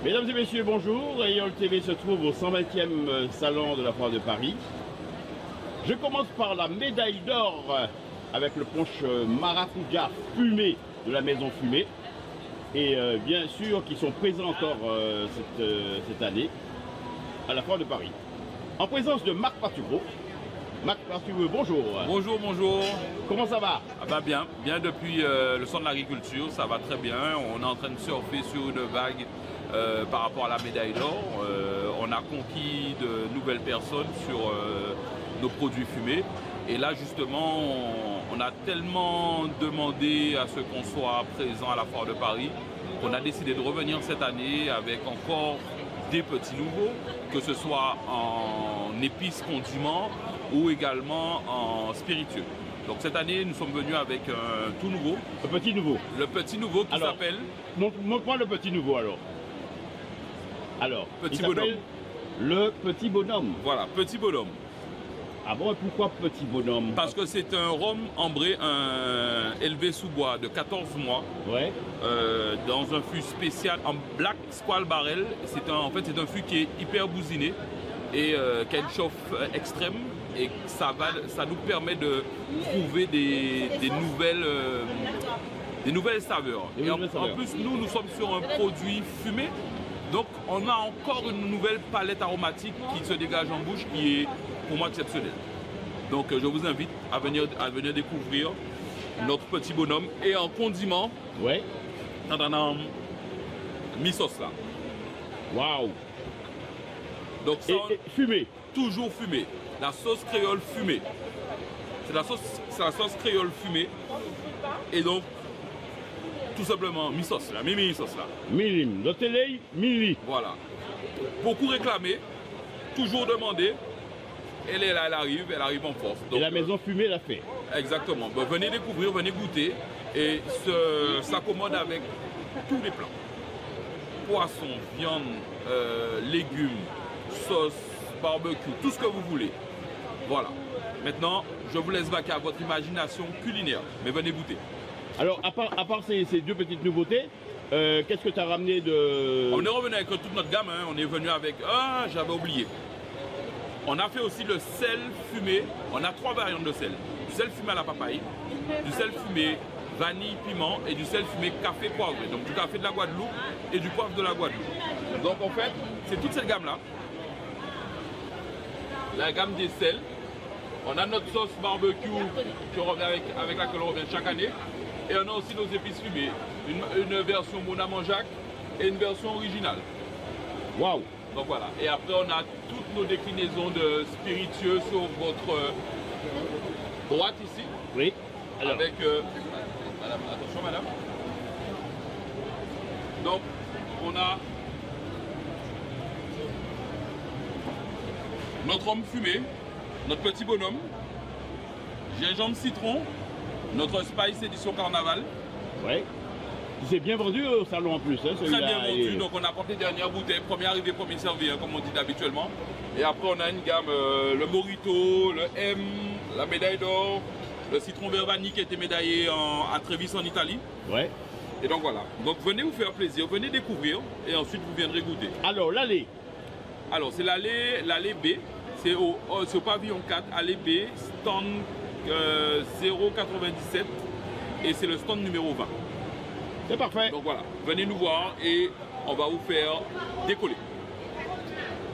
Mesdames et messieurs, bonjour. Ayol TV se trouve au 120e salon de la foire de Paris. Je commence par la médaille d'or avec le punch maracuja fumé de la maison fumée. Et bien sûr qui sont présents encore cette année à la foire de Paris. En présence de Marc Partugro. Marc Partugro, bonjour. Bonjour, bonjour. Comment ça va? Ah bah bien depuis le centre de l'agriculture, ça va très bien. On est en train de surfer sur une vague par rapport à la médaille d'or. On a conquis de nouvelles personnes sur nos produits fumés. Et là justement, on a tellement demandé à ce qu'on soit présent à la foire de Paris qu'on a décidé de revenir cette année avec encore des petits nouveaux, que ce soit en épices, condiments ou également en spiritueux. Donc cette année, nous sommes venus avec un tout nouveau. Le petit nouveau. Le petit nouveau qui s'appelle... Montre-moi le petit nouveau alors. Alors, petit bonhomme. Le petit bonhomme. Voilà, petit bonhomme. Ah bon, et pourquoi petit bonhomme? Parce que c'est un rhum ambré élevé sous bois de 14 mois. Ouais. Dans un fût spécial en Black Squall Barrel. En fait, c'est un fût qui est hyper bousiné et qui a une chauffe extrême. Et ça nous permet de trouver des nouvelles saveurs. Et en plus, nous sommes sur un produit fumé. Donc, on a encore une nouvelle palette aromatique qui se dégage en bouche qui est pour moi exceptionnelle. Donc, je vous invite à venir découvrir notre petit bonhomme. Et en condiment, ouais. On a mis sauce là. Waouh! Donc, ça, et fumé. Toujours fumé. La sauce créole fumée. C'est la sauce créole fumée. Et donc, tout simplement, mi-sauce là, mi-sauce là. Milim, de télé, mili. Voilà. Beaucoup réclamé, toujours demandé. Elle est là, elle arrive en force. Donc, et la maison fumée l'a fait. Exactement. Ben, venez découvrir, venez goûter. Et s'accommode avec tous les plats. Poisson, viande, légumes, sauce, barbecue, tout ce que vous voulez. Voilà. Maintenant, je vous laisse vaquer à votre imagination culinaire. Mais venez goûter. Alors, à part ces deux petites nouveautés, qu'est-ce que tu as ramené de... On est revenu avec toute notre gamme. Hein. On est venu avec... Ah, j'avais oublié. On a fait aussi le sel fumé. On a 3 variantes de sel. Du sel fumé à la papaye, du sel fumé vanille, piment et du sel fumé café poivré. Donc du café de la Guadeloupe et du poivre de la Guadeloupe. Donc en fait, c'est toute cette gamme-là. La gamme des sels. On a notre sauce barbecue avec laquelle on revient chaque année. Et on a aussi nos épices fumées. Une version Mona Manjac et une version originale. Waouh! Donc voilà. Et après, on a toutes nos déclinaisons de spiritueux sur votre droite ici. Oui. Alors. Avec... madame, attention madame. Donc, on a notre homme fumé, notre petit bonhomme, gingembre citron, notre Spice édition carnaval. Ouais. C'est bien vendu au salon en plus. Hein, très bien vendu, donc on apporte les dernières bouteilles, premier arrivé, premier servi, hein, comme on dit habituellement. Et après on a une gamme, le Morito, le M, la médaille d'or, le citron vert vanille qui a été médaillé à Trévis en Italie. Ouais. Et donc voilà. Donc venez vous faire plaisir, venez découvrir et ensuite vous viendrez goûter. Alors l'allée. Alors c'est l'allée B, c'est au pavillon 4, allée B, stand 097 et c'est le stand numéro 20. C'est parfait. Donc voilà, venez nous voir et on va vous faire décoller.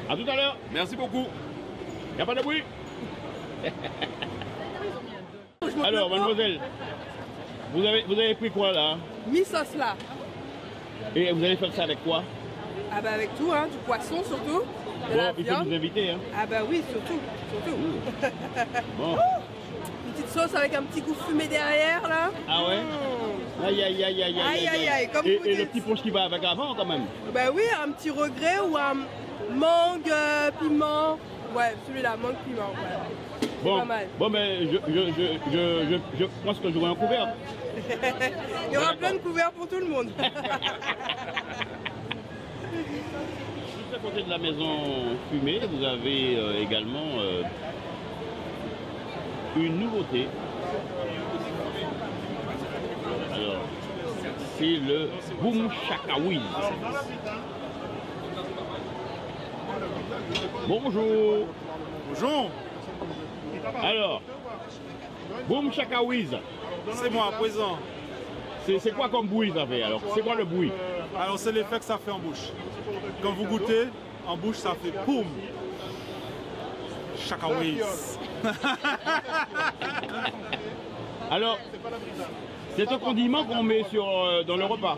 A tout à l'heure. Merci beaucoup. Il n'y a pas de bruit. Alors mademoiselle, vous avez pris quoi là? Mi-sauce là. Et vous allez faire ça avec quoi? Ah bah avec tout, hein, du poisson surtout. De la il viande. faut nous inviter. Hein. Ah bah oui, surtout. Bon. Une petite sauce avec un petit goût fumé derrière là. Ah ouais. Aïe aïe aïe aïe aïe aïe aïe. Comme et vous le dites. petit punch qui va avec avant quand même. Bah oui, un petit regret ou un mangue, piment. Ouais, celui-là, mangue, piment. Ouais. Bon, pas mal. Bon, mais je pense que j'aurai un couvert. Il y aura plein de couverts pour tout le monde. Juste à côté de la maison fumée, vous avez également une nouveauté. Alors, c'est le Boom Shaka Wiz. Bonjour. Bonjour. Alors, Boom Chaka Wiz. C'est moi, à présent. C'est quoi comme bruit ça fait alors? C'est quoi le bruit? Alors c'est l'effet que ça fait en bouche. Quand vous goûtez, en bouche ça fait poum. Chaka Wiz. Alors, c'est un condiment qu'on met dans le repas.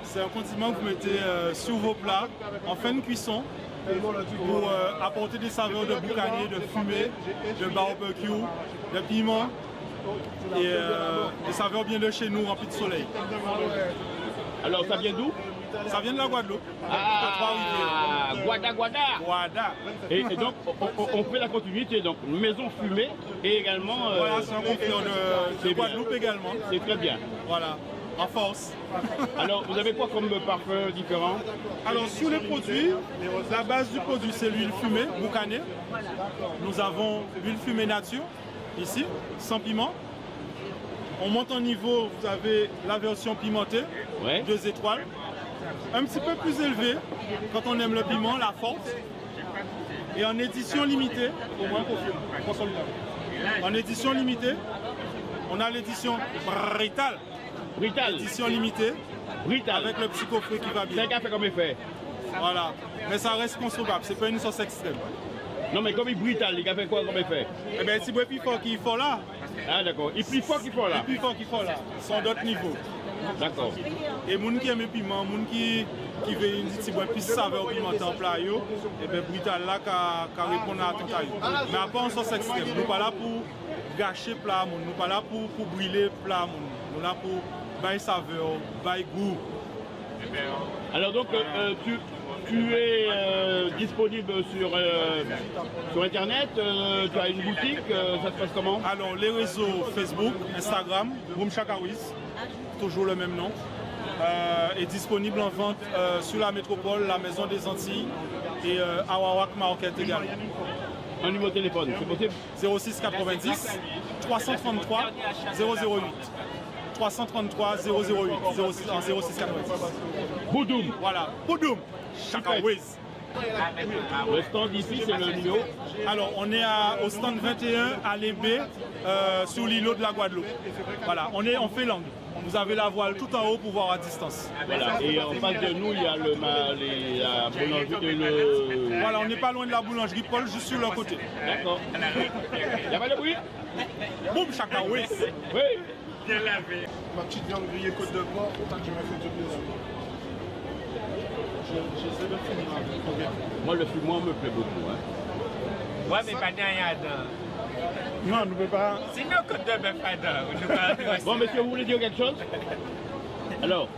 C'est un condiment que vous mettez sur vos plats en fin de cuisson pour apporter des saveurs de boucanier, de fumée, de barbecue, de piment et des saveurs bien de chez nous remplies de soleil. Alors ça vient d'où? Ça vient de la Guadeloupe. Ah, Guada. Guada. Et donc on fait la continuité, donc maison fumée et également... Voilà, c'est un confrère de Guadeloupe également. C'est très bien. Voilà, en force. Alors vous avez quoi comme parfum différent? Alors sur les produits, la base du produit c'est l'huile fumée, boucanée. Nous avons l'huile fumée nature, ici, sans piment. On monte en niveau, vous avez la version pimentée, Ouais. 2 étoiles. Un petit peu plus élevé, quand on aime le piment, la force. Et en édition limitée, au moins en édition limitée, on a l'édition Brital. Brital. Édition limitée, Brital. avec le psychofruit qui va C'est bien. un café comme effet. Voilà. Mais ça reste consommable, c'est pas une sauce extrême. Non mais comme il Brital, il a fait quoi comme effet? Eh bien, si vous plus fort qu'il faut là, Ah d'accord. Il plus fort qu'il faut là. plus fort qu'il faut là, sont d'autres niveaux. D'accord. Et les gens qui aiment le piment, les gens qui veulent une petite plus saveur pimentée en plat, et bien Brital là qui répond à ton caillou. Mais après en sauce extrême, nous ne sommes pas là pour gâcher plat, nous ne sommes pas là pour brûler plat, nous sommes là pour bailler saveur, bailler goût. Alors donc tu es disponible sur internet, tu as une boutique, ça se passe comment? Alors les réseaux Facebook, Instagram, Boom Chaka Wiz, toujours le même nom, est disponible en vente sur la métropole, la Maison des Antilles et Awawak Market également. Un numéro de téléphone, c'est possible? 06 90 333 008. 333 008 06 90. Boudoum. Voilà, Boudoum, Chaka Wiz. Le stand ici c'est le numéro. Alors on est au stand 21 à l'Ébé sur l'îlot de la Guadeloupe. Voilà, on fait l'angle. Vous avez la voile tout en haut pour voir à distance. Voilà, et en face de nous il y a la boulangerie et le... Voilà, on n'est pas loin de la boulangerie Paul, juste sur leur côté. D'accord. Il n'y a pas de bruit? Boum, Chaka Wiz. Oui. Ma petite viande grillée côte de porc, tant que je me fais tout dessus. J'essaie de finir. Moi le fumoir me plaît beaucoup. Hein. Ouais, mais pas d'ayada. Non, on ne peut pas. Sinon, côte de bœuf à Bon monsieur, vous voulez dire quelque chose? Alors,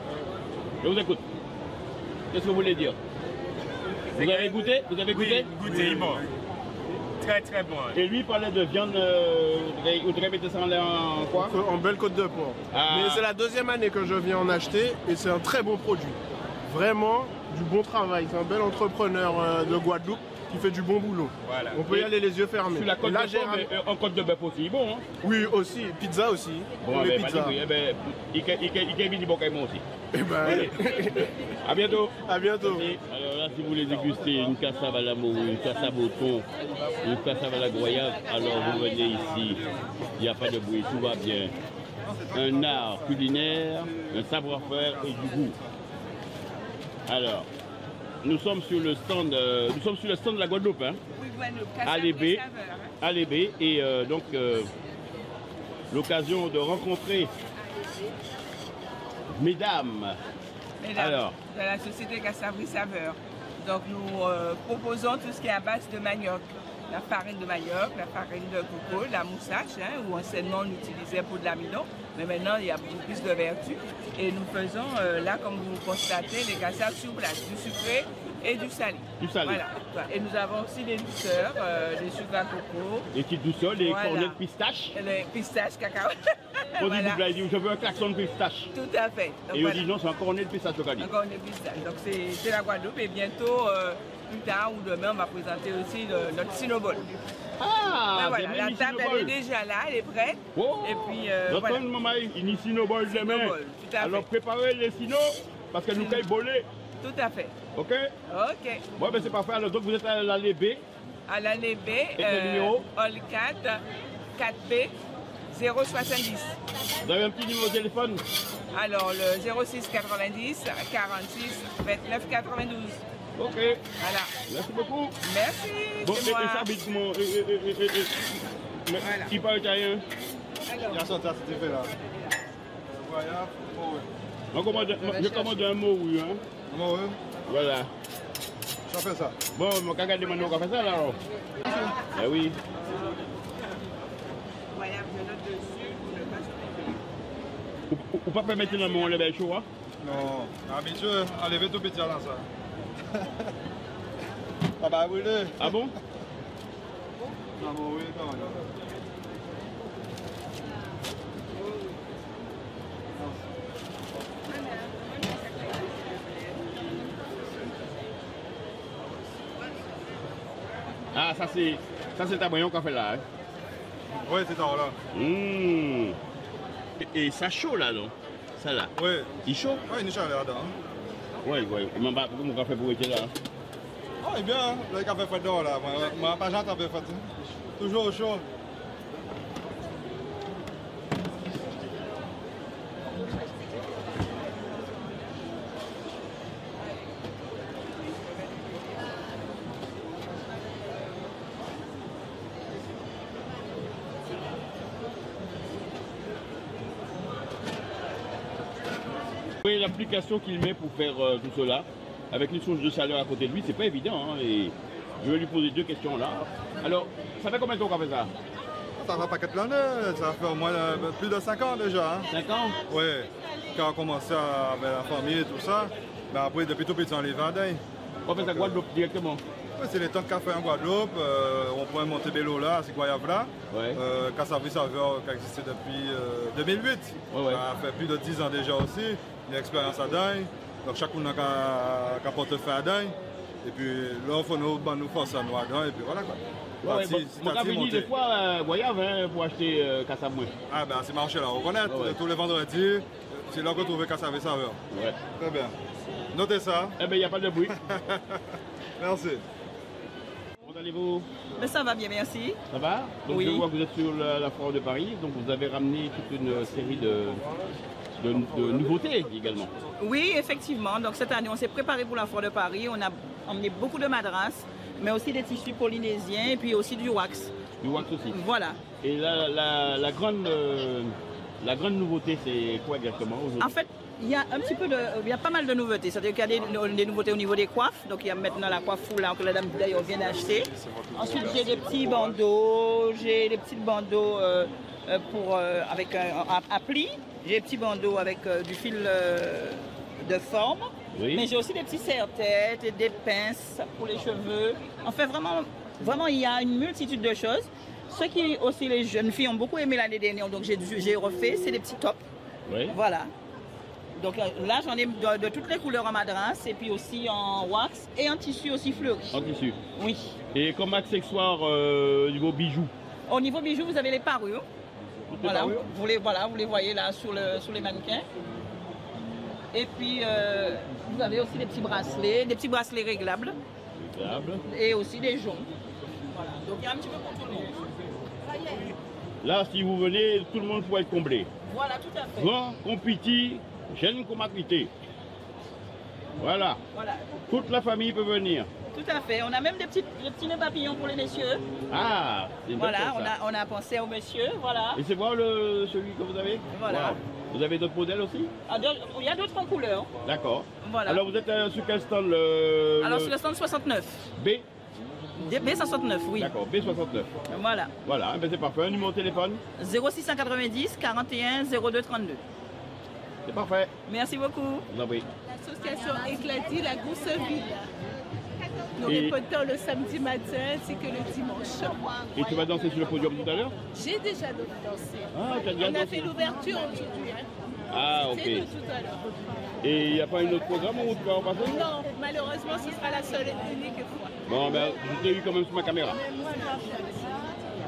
je vous écoute. Qu'est-ce que vous voulez dire? Vous avez goûté? Vous avez goûté? Goûté, bon. Très très bon. Et lui parlait de viande, vous devez mettre ça en quoi? En belle côte de porc. Ah. Mais c'est la deuxième année que je viens en acheter et c'est un très bon produit. Vraiment du bon travail. C'est un bel entrepreneur de Guadeloupe qui fait du bon boulot. Voilà. On peut y aller les yeux fermés. Sur la côte Et là, de porc, mais en côte de bœuf aussi, bon. Hein? Oui, aussi. Pizza aussi. Bon, Pour les ben, pizzas. eh ben, il y a du bon caïman aussi. Eh ben, À bientôt. à bientôt. Alors là, si vous voulez déguster une cassave à l'amour, une cassave au thon, une cassave à la goyave, alors vous venez ici. Il n'y a pas de bruit, tout va bien. Un art culinaire, un savoir-faire et du goût. Alors, nous sommes sur le stand, de la Guadeloupe, hein, Oui, Guadeloupe, à l'Ébé, saveur, hein. à l'Ébé, et donc l'occasion de rencontrer mesdames. Mesdames, Alors. de la société Cassaverie Saveur. Donc nous proposons tout ce qui est à base de manioc. La farine de manioc, la farine de coco, la moussage, hein, où anciennement on utilisait pour de l'amidon, mais maintenant il y a beaucoup plus de vertu. Et nous faisons là, comme vous constatez, les cassaves sur place, du sucré et du salé. Du salé. Voilà. Et nous avons aussi des douceurs, des sucres à coco, Les petites douceurs, les Voilà. cornets de pistache. les pistaches, cacao. On dit, Voilà. il dit, je veux un klaxon de pistache. Tout à fait. Donc, Et on voilà. dit non, c'est un cornet de pistache au Cali. Encore une pistache. Donc c'est la Guadeloupe et bientôt, plus tard ou demain, on va présenter aussi notre Cinnobol. Ah, Voilà, c'est la même table elle est Cinnobol. déjà là, elle est prête. Oh. Et puis Donc, voilà. maman, il y a Cinnobol demain. Cinnobol, tout à Alors fait. préparez les Cino, parce que nous caille bolé. Tout à fait. Ok? Ok. Bon, ben c'est parfait. Alors, donc vous êtes à l'allée B. À l'allée B, quel numéro? Hall 4, 4B, 070. Vous avez un petit numéro de téléphone? Alors, le 06 90 46 29 92. Ok. Voilà. Merci beaucoup. Merci. Bon, c'est et moi. ça habite comment? Voilà. Il parle italien. Il y a sorti à cet effet là. Voilà. Je commande un mot, oui. Hein? Moi, oui. Voilà. Je fais ça. Bon, mon caca demande qu'on fait ça là. Alors. Eh oui. Voyage de notre dessus, le passe. Ou pas permettre dans mon level chaud, hein? Non, habitué à lever tout petit dans ça. Ah bah oui, là. Ah bon? Ah bon, oui, quand même. Ah, ça c'est ta boyon qu'on fait là. Hein? Oui, c'est ça, là. Mmh. Et ça chaud là, non? Ça là. Oui. Il chaud? Oui, il est chaud là-dedans. Oui, oui. Mais comment on fait pour être là? Oh, il est bien, hein? Le café fait d'or là. Moi, pas j'entends café fait. Toujours au chaud. Oui, l'application qu'il met pour faire tout cela, avec une source de chaleur à côté de lui, c'est pas évident. Hein, et je vais lui poser deux questions là. Alors, ça fait combien de temps qu'on fait ça? Ça va pas qu'être l'année, ça fait au moins plus de 5 ans déjà. Hein? 5 ans? Oui, quand on a commencé avec la famille et tout ça, mais après depuis tout petit on les vendait. On fait ça Guadeloupe directement? Oui, c'est les temps de café en Guadeloupe, on pourrait monter Bélo là, c'est Guayave là. Ouais. Cassavis Saveur qui existe depuis 2008. Ouais, ouais. Ça fait plus de 10 ans déjà aussi. Une expérience à dingue. Donc chacun a un portefeuille à dingue. Et puis là, il faut nous forcer à nous à dingue. Et puis voilà quoi. Ouais, mon cas venu des fois Guayave hein, pour acheter Cassamoué. Ah ben c'est marché là, on connaît. Ouais. Tous les vendredis, c'est là qu'on trouve Cassavis Saveur. Ouais. Très bien. Notez ça. Eh bien, il n'y a pas de bruit. Merci. Comment allez-vous? Mais ça va bien, merci. Ça va? Donc Oui. je vois que vous êtes sur la foire de Paris, donc vous avez ramené toute une série de nouveautés également. Oui, effectivement. Donc cette année, on s'est préparé pour la foire de Paris. On a emmené beaucoup de madras, mais aussi des tissus polynésiens et puis aussi du wax. Du wax aussi. Voilà. Et la grande nouveauté, c'est quoi exactement aujourd'hui? En fait, il y a pas mal de nouveautés. C'est-à-dire qu'il y a des nouveautés au niveau des coiffes. Donc il y a maintenant la coiffe foulard que la dame d'ailleurs vient d'acheter. Ensuite, j'ai des petits bandeaux. J'ai des petits bandeaux avec un pli. J'ai des petits bandeaux avec du fil de forme. Oui. Mais j'ai aussi des petits serre-têtes et des pinces pour les cheveux. En fait, vraiment, il y a une multitude de choses. Ce qui aussi les jeunes filles ont beaucoup aimé l'année dernière, donc j'ai refait, c'est des petits tops. Oui. Voilà. Donc là, j'en ai de toutes les couleurs en madras et puis aussi en wax et en tissu aussi fleuri. En tissu. Oui. Et comme accessoire niveau bijoux? Au niveau bijoux, vous avez les parures. Les parures? Vous les voyez là sur les mannequins. Et puis, vous avez aussi des petits bracelets réglables. Réglables. Et aussi des jaunes. Voilà. Donc il y a un petit peu pour tout le monde. Là, si vous venez, tout le monde pourrait être comblé. Voilà, tout à fait. Grand, comme petit, jeune comme acquitté. Voilà. Voilà. Toute la famille peut venir. Tout à fait. On a même des petits nœuds papillons pour les messieurs. Ah, c'est une bonne Voilà, chose, ça. on a pensé aux messieurs. Voilà. Et c'est voir celui que vous avez? Voilà. Wow. Vous avez d'autres modèles aussi? Il y a d'autres en couleur. D'accord. Voilà. Alors vous êtes sur quel stand? Alors sur le stand 69. B? B69, oui. D'accord, B69. Voilà. Voilà, ben c'est parfait. Un numéro de téléphone? 0690 41 02 32. C'est parfait. Merci beaucoup. Vous en prie. L'association Éclatis, la Gousseville. Nous répétons le samedi matin ainsi que le dimanche. Et tu vas danser sur le podium tout à l'heure? J'ai déjà dansé. Ah, tu as déjà On a dansé. fait l'ouverture aujourd'hui. Hein. Ah, ok. C'est de tout à l'heure. Et il n'y a pas un autre programme où tu vas en passer? Non, malheureusement, ce sera la seule et unique fois. Bon, ben, je t'ai eu quand même sur ma caméra.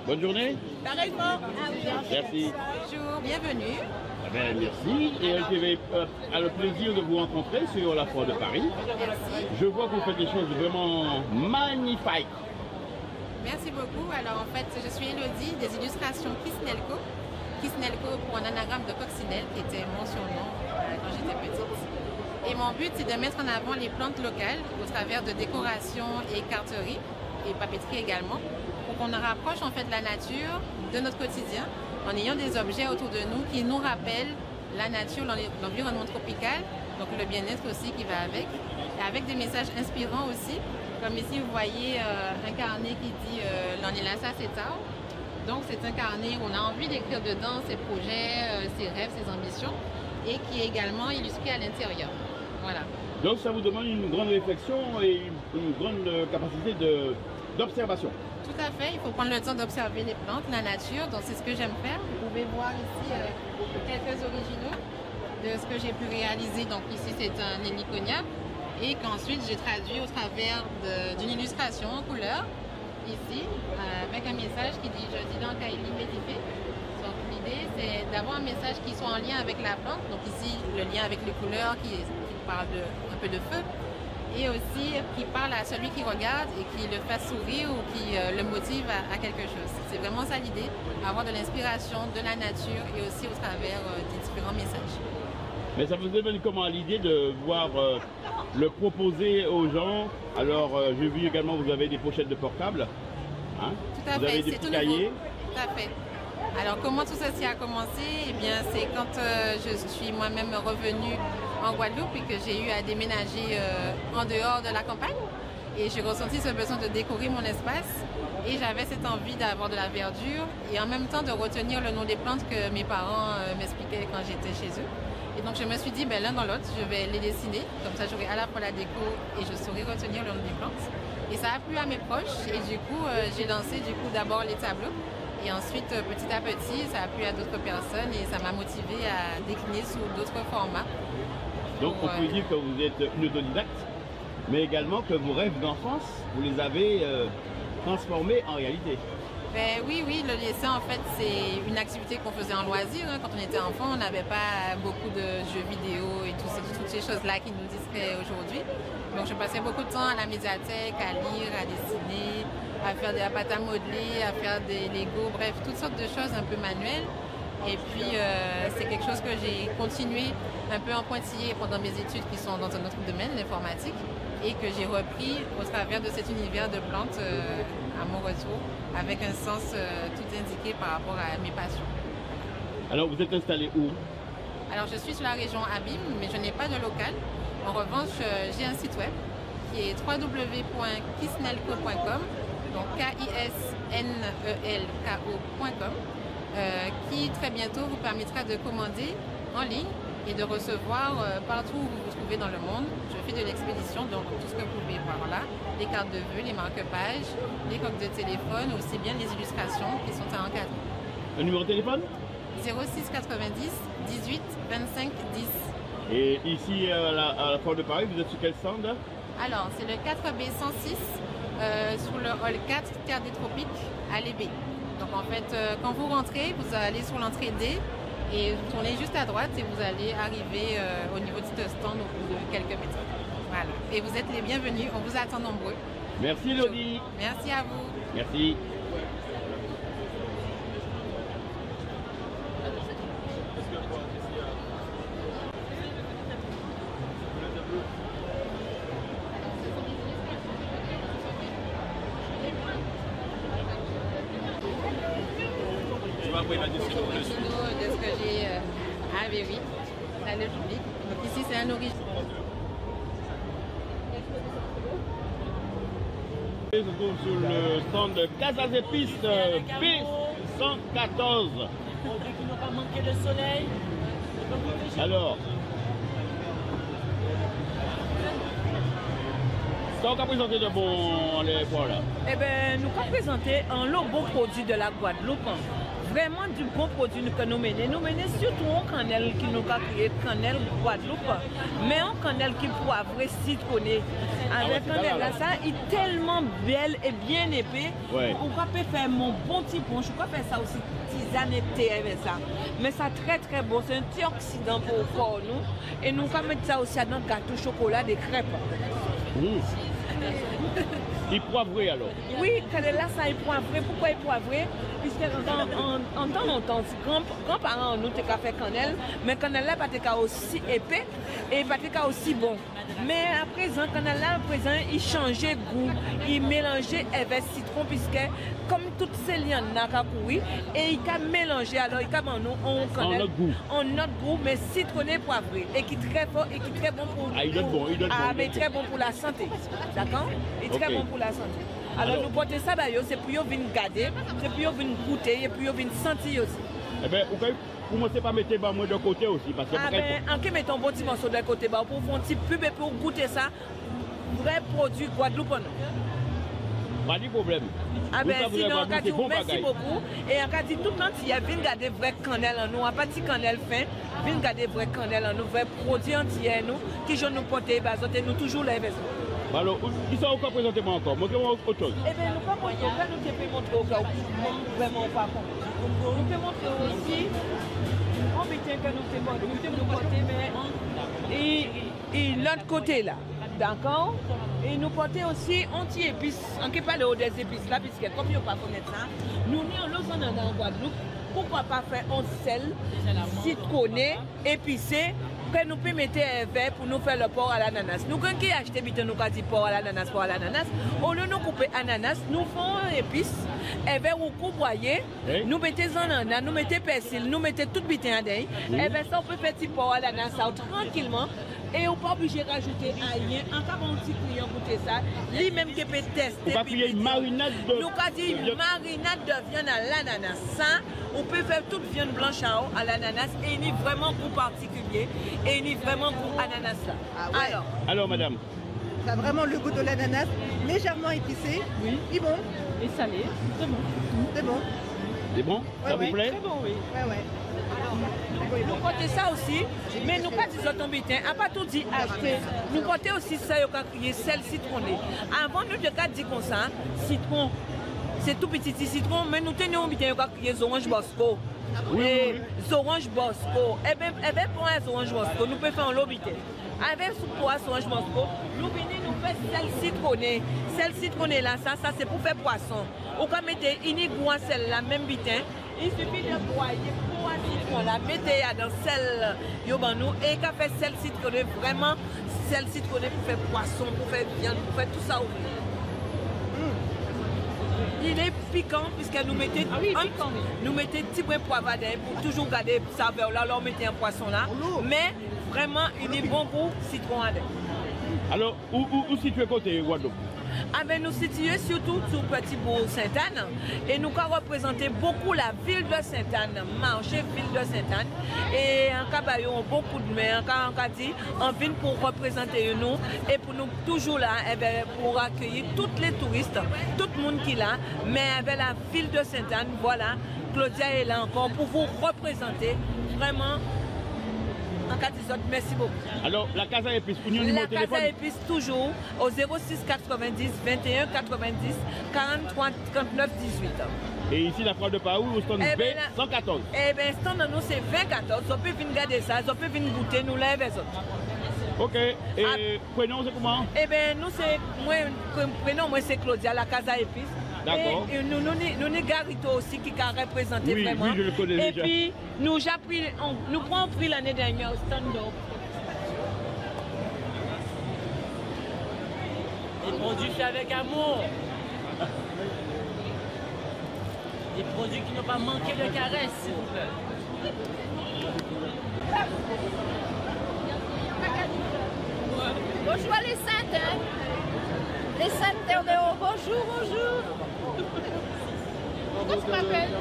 Bonne journée. Pareillement. Merci. Bonjour, bienvenue. Ben, merci. Et LTV a le plaisir de vous rencontrer sur la foire de Paris. Merci. Je vois que vous faites des choses vraiment magnifiques. Merci beaucoup. Alors en fait, je suis Elodie des illustrations Kisnelco. Kisnelco pour un anagramme de coccinelle qui était mon surnom quand j'étais petite. Et mon but, c'est de mettre en avant les plantes locales au travers de décorations et carteries et papeterie également, pour qu'on rapproche en fait la nature de notre quotidien en ayant des objets autour de nous qui nous rappellent la nature, l'environnement tropical, donc le bien-être aussi qui va avec, et avec des messages inspirants aussi. Comme ici, vous voyez un carnet qui dit L'Anilasa c'est ça. Donc c'est un carnet où on a envie d'écrire dedans ses projets, ses rêves, ses ambitions, et qui est également illustré à l'intérieur. Voilà. Donc ça vous demande une grande réflexion et une grande capacité d'observation. Tout à fait, il faut prendre le temps d'observer les plantes, la nature, donc c'est ce que j'aime faire. Vous pouvez voir ici quelques originaux de ce que j'ai pu réaliser. Donc ici c'est un héliconia et qu'ensuite j'ai traduit au travers d'une illustration en couleur, ici, avec un message qui dit « Je dis donc Kaili Médifé ». Donc l'idée c'est d'avoir un message qui soit en lien avec la plante, donc ici le lien avec les couleurs qui parle un peu de feu, et aussi qui parle à celui qui regarde et qui le fasse sourire ou qui le motive à quelque chose. C'est vraiment ça l'idée, avoir de l'inspiration, de la nature et aussi au travers des différents messages. Mais ça vous donne comment l'idée de pouvoir le proposer aux gens? Alors j'ai vu également vous avez des pochettes de portables, hein? Tout à vous fait, avez des c'est petits tout cahiers. nouveau. Tout à fait. Alors comment tout ceci a commencé? Eh bien c'est quand je suis moi-même revenue en Guadeloupe et que j'ai eu à déménager en dehors de la campagne. Et j'ai ressenti ce besoin de décorer mon espace. Et j'avais cette envie d'avoir de la verdure et en même temps de retenir le nom des plantes que mes parents m'expliquaient quand j'étais chez eux. Et donc je me suis dit, l'un dans l'autre, je vais les dessiner. Comme ça j'aurai à la fois la déco et je saurai retenir le nom des plantes. Et ça a plu à mes proches et du coup j'ai lancé d'abord les tableaux. Et ensuite, petit à petit, ça a plu à d'autres personnes et ça m'a motivée à décliner sous d'autres formats. Donc on peut dire que vous êtes une autodidacte, mais également que vos rêves d'enfance, vous les avez transformés en réalité. Ben, oui, le dessin en fait c'est une activité qu'on faisait en loisir. Hein. Quand on était enfant, on n'avait pas beaucoup de jeux vidéo et toutes ces choses-là qui nous distraient aujourd'hui. Donc je passais beaucoup de temps à la médiathèque, à lire, à dessiner, à faire de la pâte à modeler, à faire des Lego, bref, toutes sortes de choses un peu manuelles. Et puis c'est quelque chose que j'ai continué un peu en pointillé pendant mes études qui sont dans un autre domaine, l'informatique, et que j'ai repris au travers de cet univers de plantes à mon retour, avec un sens tout indiqué par rapport à mes passions. Alors vous êtes installé où? Alors je suis sur la région Abîme, mais je n'ai pas de local. En revanche, j'ai un site web qui est www.kisnelco.com, donc KISNELKO.com, qui très bientôt vous permettra de commander en ligne et de recevoir partout où vous vous trouvez dans le monde. Je fais de l'expédition, donc tout ce que vous pouvez voir là, les cartes de vœux, les marque-pages, les coques de téléphone, aussi bien les illustrations qui sont à encadrer. Un numéro de téléphone? 06 90 18 25 10. Et ici à la foire de Paris, vous êtes sur quel stand? Alors, c'est le 4B 106 sur le hall 4 Terre des Tropiques à l'EB. Donc en fait, quand vous rentrez, vous allez sur l'entrée D et vous tournez juste à droite et vous allez arriver au niveau de ce stand au bout de quelques mètres. Voilà. Et vous êtes les bienvenus, on vous attend nombreux. Merci Elodie. Merci à vous. Merci. De ce que j'ai à Véry, à le public. Donc ici c'est un original. Je se trouve sur le stand de Casa des Pistes P114. Alors, qu'est-ce qu'on a présenté de bon les fois là? Eh bien, nous avons présenté un lot bon produit de la Guadeloupe. vraiment du bon produit que nous menons. Nous menons surtout en cannelle qui nous a créé, cannelle Guadeloupe, mais en cannelle qui poivrée, citronné. Avec cannelle là, ça est tellement belle et bien épais. Ouais. On peut faire mon bon petit punch, on peut faire ça aussi, tisane et thé avec ça. Mais ça très très bon, c'est un antioxydant pour nous. Et nous pouvons mettre ça aussi dans le gâteau chocolat des crêpes. Il poivré alors? Oui, cannelle là, ça est poivré. Pourquoi il est poivré? Puisque en temps longtemps, grands-parents nous ont fait cannelle, mais cannelle là pas aussi épais et pas aussi bon. Mais à présent, cannelle là, il changeait goût, il mélangeait avec citron, puisque comme toutes ces lianes n'a qu'à courir, et il a mélangé, alors il a nous cannelle en notre goût, mais citronné poivré, et qui est très fort et qui est très bon pour mais très bon pour la santé. D'accord? Et très bon pour la santé. Alors nous portons ça, c'est pour venir garder, c'est pour venir goûter et pour venir sentir aussi. Eh bien, vous commencez par mettre moi de côté aussi. Parce que en mettons un bon petit morceau de côté pour faire un petit pub et pour goûter ça, vrai produit Guadeloupe. Pas de problème. Sinon, on a dit merci beaucoup. Et on a dit tout le temps, il y a bien garder vrai cannelle en nous, pas de cannelle fin, bien garder vrai cannelle en nous, vrai produit entier nous, qui je nous porter, nous toujours les maisons. Alors, ils sont encore présentés encore. Montrez-moi autre chose. Eh bien, nous ne pouvons pas montrer au cas où vraiment pas. Nous pouvons montrer aussi, on peut dire que nous porter, mais et l'autre côté là, d'accord? Et nous porter aussi anti-épices, on ne peut pas parler des épices là, puisque comme nous ne pouvons pas connaître ça, nous sommes en Guadeloupe, pourquoi pas faire un sel citronné, épicé, que nous pouvons mettre un verre pour nous faire le porc à l'ananas. Nous, quand on achète, nous avons dit porc à l'ananas, au lieu de nous couper ananas, nous faisons un épice, un verre ou couper, nous mettons en ananas, nous mettons persil, nous mettons tout le temps dedans, et bien ça, on peut faire petit porc à l'ananas tranquillement. Et on n'est pas obligé de rajouter rien. En cas où un petit client goûter ça, lui-même qui peut tester. On va faire une marinade de... Nous avons dit marinade de viande à l'ananas. Ça, on peut faire toute viande blanche à l'ananas et il y a vraiment goût particulier. Et il y a vraiment goût ananas là. Ah ouais. Alors madame. Ça a vraiment le goût de l'ananas, légèrement épicé. Oui. Et bon. Et salé. C'est bon. C'est bon. C'est bon? Ça vous plaît? Très bon, oui. Ouais. Nous portons ça aussi, mais nous pas disons tomber, à pas tout dit acheter. Nous portons aussi ça, il y a sel citronné. Avant nous de dire comme ça, citron, c'est tout petit citron, mais nous tenons bien les oranges Bosco. Et les oranges Bosco. Eh bien, pour les oranges Bosco, nous pouvons faire un lobité. Avec ce poisson orange Bosco, nous venons nous faire sel citronné. Sel citronné là, ça c'est pour faire poisson. Ou quand mettre une goût sel là, même bitin. Il suffit de broyer pour un citron là, mettez dans sel yobanou et qu'a fait sel citronné, vraiment sel citronné pour faire poisson, pour faire viande, pour faire tout ça. Il est piquant puisque nous mettons nous mettons petit brin poivadin pour toujours garder saveur là, alors mettez un poisson là, mais vraiment il est bon goût citron adin. Alors où situé côté Guadeloupe? Nous situons surtout sur Petit-Bourg Sainte-Anne et nous avons représenté beaucoup la ville de Sainte-Anne, marché ville de Sainte-Anne et en Cabayon beaucoup de mains, en dit en ville pour représenter nous et pour nous toujours là pour accueillir tous les touristes, tout le monde qui est là, mais avec la ville de Sainte-Anne, voilà, Claudia est là encore pour vous représenter vraiment. Merci beaucoup. Alors, la Casa Épice, la Casa Épice toujours au 06 90 21 90 43 39 18. Et ici, la Croix de Paris, au stand B114. Eh bien, stand de nous, c'est 2014. On peut venir garder ça, on peut venir goûter, nous lève les autres. Ok. Et prénom, c'est comment? Eh bien, nous, c'est prénom, moi, c'est Claudia, la Casa Épice. D'accord. Et nous avons Garito aussi qui a représenté vraiment. Oui, je le connais et déjà. Puis, nous prenons pris l'année dernière au stand-up. Des produits faits avec amour. Des produits qui n'ont pas manqué de caresses, s'il vous plaît. Bonjour les Saintes, hein? Les Saintes Terre de Haut, bonjour. Comment tu m'appelles?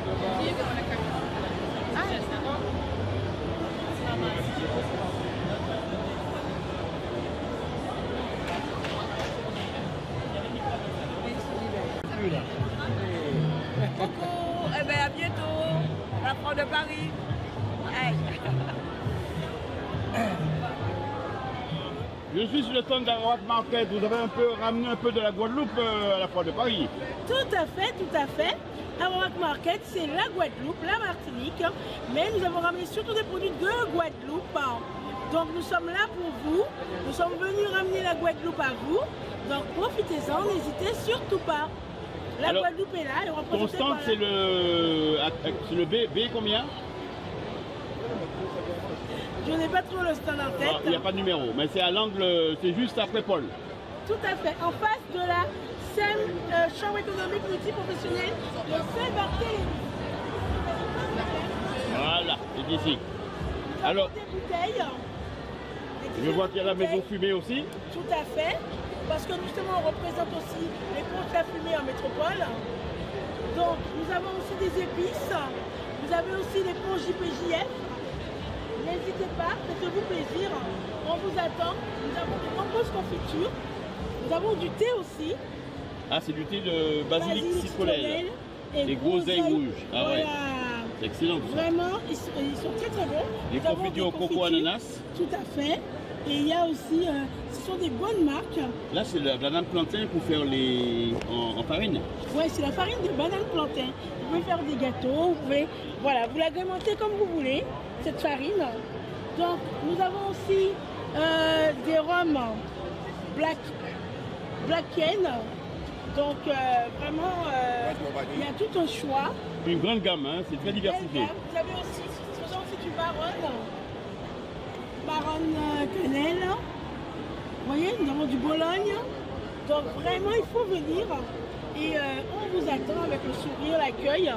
Coucou, à bientôt. Je suis sur le stand d'Arawak Market. Vous avez un peu ramené un peu de la Guadeloupe à la foire de Paris. Tout à fait, tout à fait. Arawak Market, c'est la Guadeloupe, la Martinique, mais nous avons ramené surtout des produits de Guadeloupe. Donc nous sommes là pour vous. Nous sommes venus ramener la Guadeloupe à vous. Donc profitez-en, n'hésitez surtout pas. La Guadeloupe est là et représentée. Ton stand, c'est le B combien? Je n'ai pas trop le stand en tête. Il n'y a pas de numéro, mais c'est à l'angle, c'est juste après Paul. Tout à fait, en face de la chambre économique multiprofessionnelle de Saint-Barthélemy. Voilà, c'est ici. Alors, des bouteilles. Je vois qu'il y a la maison fumée aussi. Tout à fait, parce que justement on représente aussi les ponts à fumée en métropole. Donc nous avons aussi des épices, vous avez aussi les ponts JPJF. N'hésitez pas, faites-vous plaisir, on vous attend. Nous avons de nombreuses confitures, nous avons du thé aussi. Ah, c'est du thé de basilic citronnelle et des groseilles rouges. Ah voilà. Ouais. C'est excellent. Vraiment, ils sont très très bons. Les confitures au coco ananas. Tout à fait. Et il y a aussi, ce sont des bonnes marques. Là, c'est la banane plantain pour faire les en farine. Oui, c'est la farine de banane plantain. Vous pouvez faire des gâteaux, vous pouvez, voilà, vous l'agrémentez comme vous voulez, cette farine. Donc, nous avons aussi des rhums Black Cane. Donc, vraiment, il y a tout un choix. Une grande gamme, hein, c'est très diversifié. Vous avez aussi, ce sont aussi du Baronne Cannelle. Vous voyez, nous avons du Bologne. Donc vraiment, il faut venir. Et on vous attend avec le sourire, l'accueil.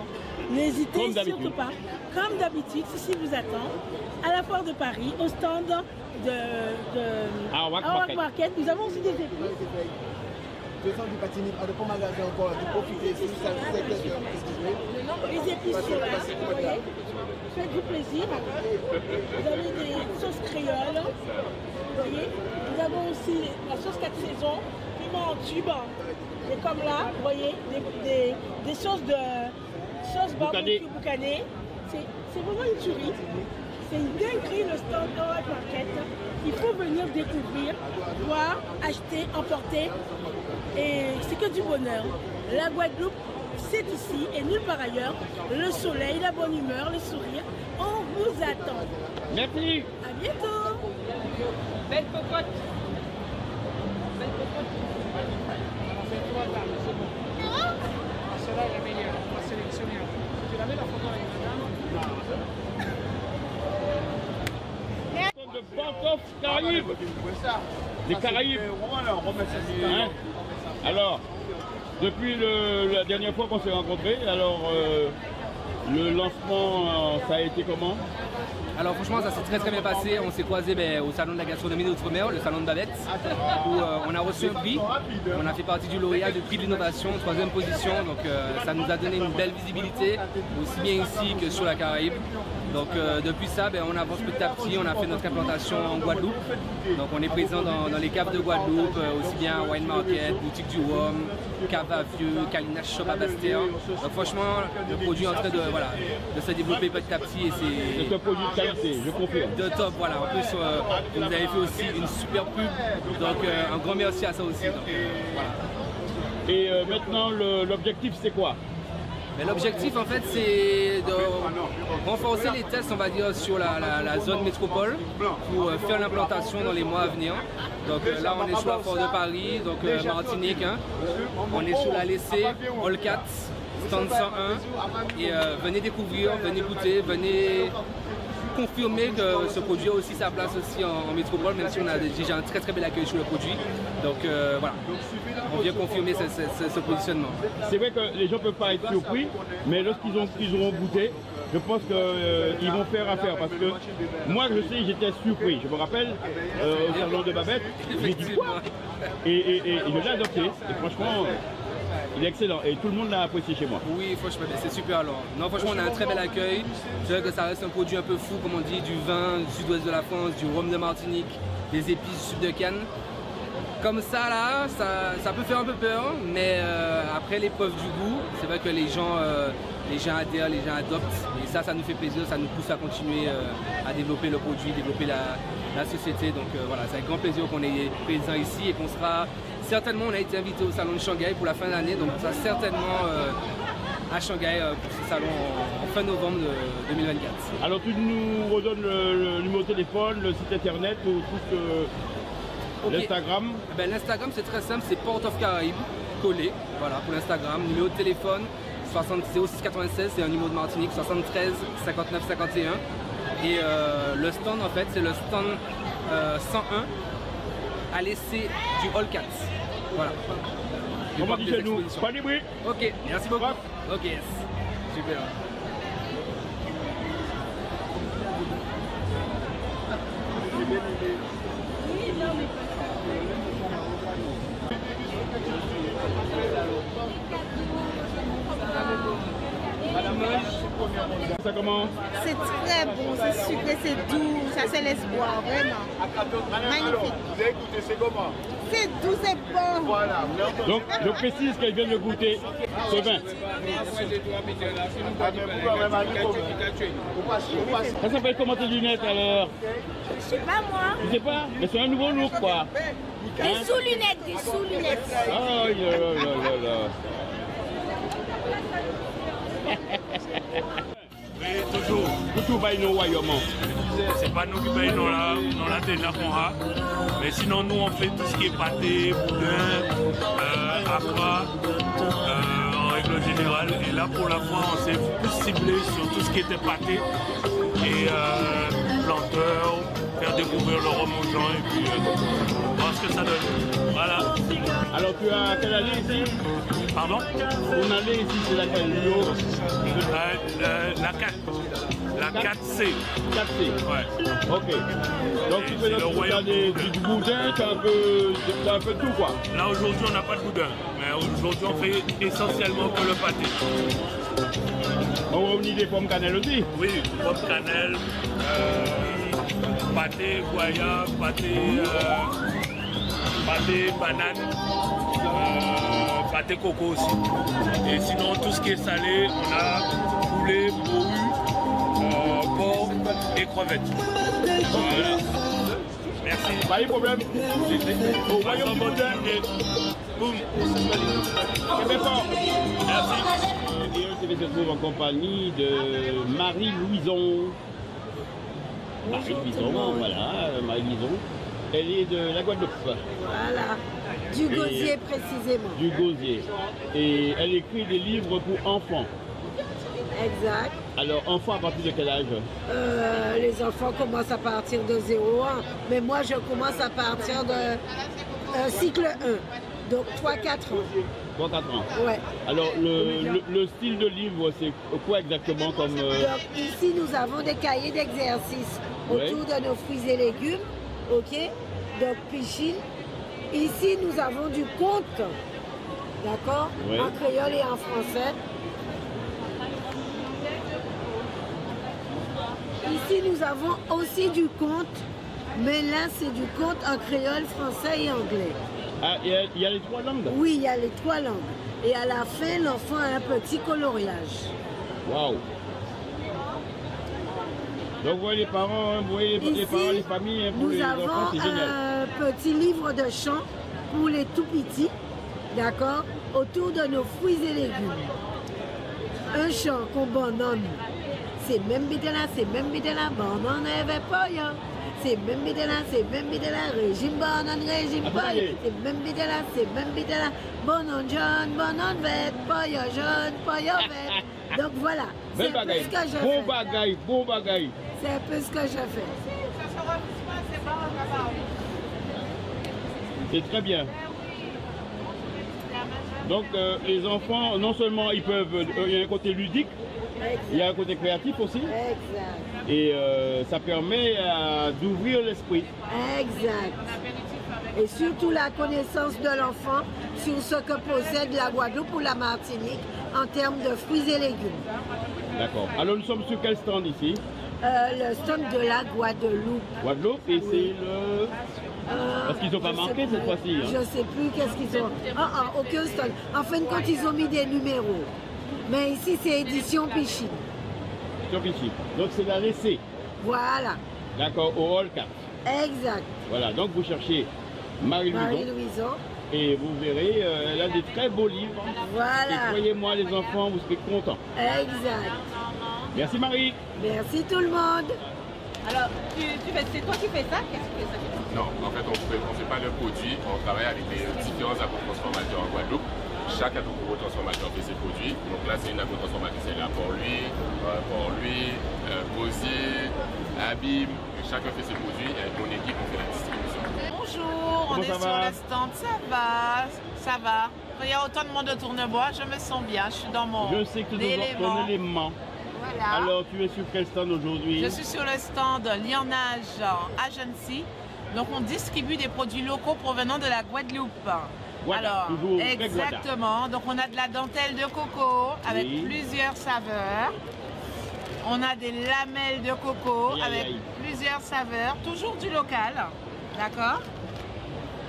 N'hésitez surtout pas. Comme d'habitude, ceci vous attend. À la foire de Paris, au stand de Arawak Market. Nous avons aussi des épices. Du Patini, à de magasin encore, de profiter si ça les épices sont là, vous voyez. Faites-vous plaisir. Vous avez des sauces créoles, vous voyez. Nous avons aussi la sauce 4 saisons, piment en tube. Et comme là, vous voyez, des sauces barbecue boucané. C'est vraiment une tuerie. C'est une dinguerie le stand Arawak Market. Il faut venir découvrir, voir, acheter, emporter. Et c'est que du bonheur. La Guadeloupe, c'est ici et nulle part ailleurs. Le soleil, la bonne humeur, le sourire. On vous attend. Merci. À bientôt. Belle popote. Belle popote. Celle-là est la meilleure. On va sélectionner. Tu l'avais la photo avec madame? De Banque Caraïbes. Les Caraïbes. Hein? Alors, depuis la dernière fois qu'on s'est rencontrés, alors le lancement, ça a été comment? Alors franchement, ça s'est très bien passé. On s'est croisés au salon de la gastronomie d'Outre-mer, le salon de Babette, où on a reçu un prix. On a fait partie du lauréat du prix de l'innovation, 3e position. Donc ça nous a donné une belle visibilité, aussi bien ici que sur la Caraïbe. Donc depuis ça, on avance petit à petit, on a fait notre implantation en Guadeloupe. Donc on est présent dans les caves de Guadeloupe, aussi bien Wine Market, Boutique du Rhum, Cave à Vieux, Kalina Shop à Bastia. Donc franchement, le produit est en train de se développer petit à petit. C'est un produit de qualité, je confirme. De top, voilà. En plus, vous nous avez fait aussi une super pub. Donc un grand merci à ça aussi. Donc, voilà. Et maintenant, l'objectif c'est quoi? L'objectif en fait c'est de renforcer les tests on va dire sur la zone métropole pour faire l'implantation dans les mois à venir. Donc là on est sur la foire de Paris, donc Martinique, hein. On est sur la Lessée, All 4, stand 101 et venez découvrir, venez goûter, venez confirmer que ce produit a aussi sa place aussi en métropole, même si on a déjà un très bel accueil sur le produit. Donc voilà, on vient confirmer ce positionnement. C'est vrai que les gens ne peuvent pas être surpris, mais lorsqu'ils auront goûté, je pense qu'ils vont faire affaire. Parce que moi, je sais, j'étais surpris. Je me rappelle, au salon de Babette, j'ai dit quoi? Et je l'ai adopté. Et franchement, il est excellent et tout le monde l'a apprécié chez moi. Oui, franchement, c'est super alors. Non, franchement, on a un très bel accueil. C'est vrai que ça reste un produit un peu fou, comme on dit, du vin du sud-ouest de la France, du rhum de Martinique, des épices du sud de Cannes. Comme ça, là, ça peut faire un peu peur, mais après l'épreuve du goût, c'est vrai que les gens adhèrent, les gens adoptent. Et ça nous fait plaisir, ça nous pousse à continuer à développer le produit, développer la société. Donc voilà, c'est avec grand plaisir qu'on est présent ici et qu'on sera certainement, on a été invité au salon de Shanghai pour la fin d'année, donc on sera certainement à Shanghai pour ce salon en fin novembre 2024. Alors tu nous redonnes le numéro de téléphone, le site internet ou tout Okay. l'Instagram? Ben, l'Instagram c'est très simple, c'est Port of Caraïbes, collé, voilà pour l'Instagram. Numéro de téléphone 0696, c'est un numéro de Martinique, 73 59 51. Et le stand en fait c'est le stand 101 à l'essai du Hall 4. Voilà. Comment dit chez nous? Pas de bruit. Ok, merci beaucoup. Ok, yes. Super. Ça comment? C'est très bon, c'est sucré, c'est doux, ça c'est l'espoir, vraiment. Magnifique. Vous avez goûté, c'est comment? C'est doux, c'est bon. Voilà. Donc je précise qu'elle vient de goûter ce vin. Ça s'appelle comment tes lunettes alors? Je sais pas moi. Tu sais pas? Mais c'est un nouveau look quoi. Des sous-lunettes, des sous-lunettes. Oh là là là là. Oui, toujours. Toujours by no Wyoming. C'est pas nous qui payons là, on l'a déjà qu'on a. Mais sinon, nous on fait tout ce qui est pâté, boudin, afra, en règle générale. Et là, pour la fois, on s'est plus ciblé sur tout ce qui était pâté et planteur, faire découvrir le rhum aux gens et puis voir ce que ça donne. Voilà. Alors tu as quelle année ici? Pardon? Ton année ici, c'est laquelle? La 4. La 4C. 4C. Ouais. Ok. Donc tu fais du boudin, c'est un peu tout quoi. Là aujourd'hui on n'a pas de boudin, mais aujourd'hui on fait essentiellement que le pâté. On réunit des pommes cannelle aussi? Oui, pommes cannelle, pâté, goyave, pâté banane, pâté coco aussi. Et sinon tout ce qui est salé, on a poulet, morue, porc et crevettes. Voilà. Merci. Pas de problème. Au royaume du boudin. Boum. C'est fort. Merci. Et on se trouve en compagnie de Marie-Louison. Marie-Louison, voilà, Marie-Louison. Elle est de la Guadeloupe. Voilà, du gosier précisément. Du gosier. Et elle écrit des livres pour enfants. Exact. Alors, enfants à partir de quel âge? Les enfants commencent à partir de 0 ans, mais moi je commence à partir de cycle 1, donc 3-4 ans. 3-4 ans. Ouais. Alors, le style de livre, c'est quoi exactement comme... Donc ici, nous avons des cahiers d'exercice autour de nos fruits et légumes, ok? Donc piscine. Ici, nous avons du conte, d'accord? Ouais. En créole et en français. Ici, nous avons aussi du conte, mais là, c'est du conte en créole, français et anglais. Ah, il y a les 3 langues? Oui, il y a les 3 langues. Et à la fin, l'enfant a un petit coloriage. Waouh! Donc, vous voyez les parents, vous voyez les parents, les familles, pour les enfants, c'est génial. Nous avons un petit livre de chant pour les tout petits, d'accord, autour de nos fruits et légumes. Un chant qu'on banane. C'est même bidela, banane avec pollo. C'est même bidela, régime banane, régime pollo. C'est même bidela, banane jaune, banane verte, pollo jaune, pollo vert. Donc voilà, c'est un peu ce que je fais. Bon bagaille. C'est un peu ce que je fais. C'est très bien. Donc les enfants, non seulement ils peuvent, il y a un côté ludique, exact. Il y a un côté créatif aussi. Exact. Et ça permet d'ouvrir l'esprit. Exact. Et surtout la connaissance de l'enfant sur ce que possède la Guadeloupe ou la Martinique en termes de fruits et légumes. D'accord. Alors nous sommes sur quel stand ici? Le stand de la Guadeloupe. Guadeloupe, et c'est le... Parce qu'ils n'ont pas marqué cette fois-ci. Hein. Je ne sais plus qu'est-ce qu'ils ont. Aucun stand. En fin de compte, ils ont mis des numéros. Mais ici, c'est édition Pichine. Édition Pichine. Donc c'est la l'essai. Voilà. D'accord, au Hall 4. Exact. Voilà, donc vous cherchez Marie-Louison. Et vous verrez, elle a des très beaux livres. Voilà. Et croyez-moi, les enfants, vous serez contents. Exact. Merci Marie. Merci tout le monde. Alors, c'est toi qui fais ça? Qu'est-ce que tu fais ça? Non, en fait, on ne fait pas de produits, on travaille avec des différents agrotransformateurs en Guadeloupe. Chaque agrotransformateur fait ses produits. Donc là, c'est une agrotransformatrice, c'est là pour lui, Gosier, Abim. Chacun fait ses produits et avec mon équipe, on fait la distribution. Bonjour, on est sur le stand, ça va. Il y a autant de monde autour de moi, je me sens bien, je suis dans mon Je sais que tu es dans ton élément. Voilà. Alors, tu es sur quel stand aujourd'hui? Je suis sur le stand Lionnage Agency. Donc, on distribue des produits locaux provenant de la Guadeloupe. Voilà, alors, toujours exactement. Donc, on a de la dentelle de coco avec plusieurs saveurs. On a des lamelles de coco avec plusieurs saveurs, toujours du local. D'accord?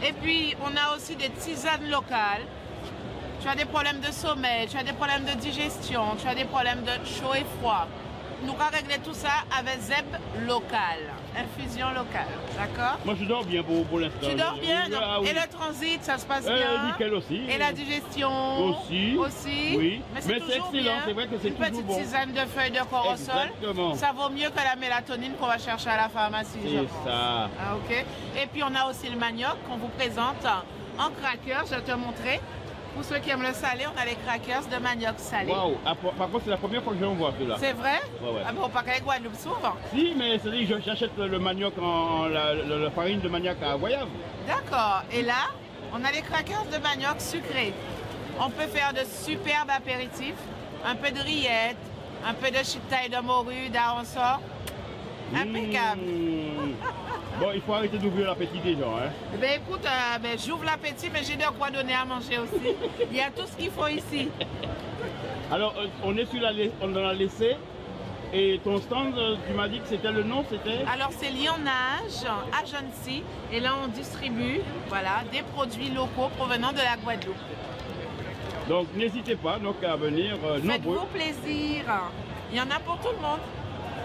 Et puis, on a aussi des tisanes locales. Tu as des problèmes de sommeil, tu as des problèmes de digestion, tu as des problèmes de chaud et froid. Nous allons régler tout ça avec ZEB local, infusion locale, d'accord? Moi je dors bien pour l'instant. Tu dors bien? Oui. Et le transit, ça se passe bien? Nickel aussi. Et la digestion? Aussi. Oui. Mais c'est excellent, c'est vrai que c'est toujours bon. Une petite tisane de feuilles de corosol, ça vaut mieux que la mélatonine qu'on va chercher à la pharmacie. C'est ça. Ah, ok. Et puis on a aussi le manioc qu'on vous présente en crackers, je vais te montrer. Pour ceux qui aiment le salé, on a les crackers de manioc salé. Waouh! Par contre, c'est la première fois que j'en vois ceux-là. C'est vrai? Ouais. Ah bon, pas qu'avec Guadeloupe souvent. Si, mais c'est-à-dire que j'achète le manioc, la farine de manioc à Guayave. D'accord. Et là, on a les crackers de manioc sucrés. On peut faire de superbes apéritifs. Un peu de rillettes, un peu de chiptaille de morue, d'aronsor. Impeccable. Bon, il faut arrêter d'ouvrir l'appétit des gens. Hein. Ben écoute, j'ouvre l'appétit, mais j'ai de quoi donner à manger aussi. Il y a tout ce qu'il faut ici. Alors, on est dans la laissée. Et ton stand, tu m'as dit que c'était le nom, c'était? Alors, c'est Lionnage Agency. Et là, on distribue des produits locaux provenant de la Guadeloupe. Donc, n'hésitez pas à venir nombreux. Faites-vous plaisir. Il y en a pour tout le monde.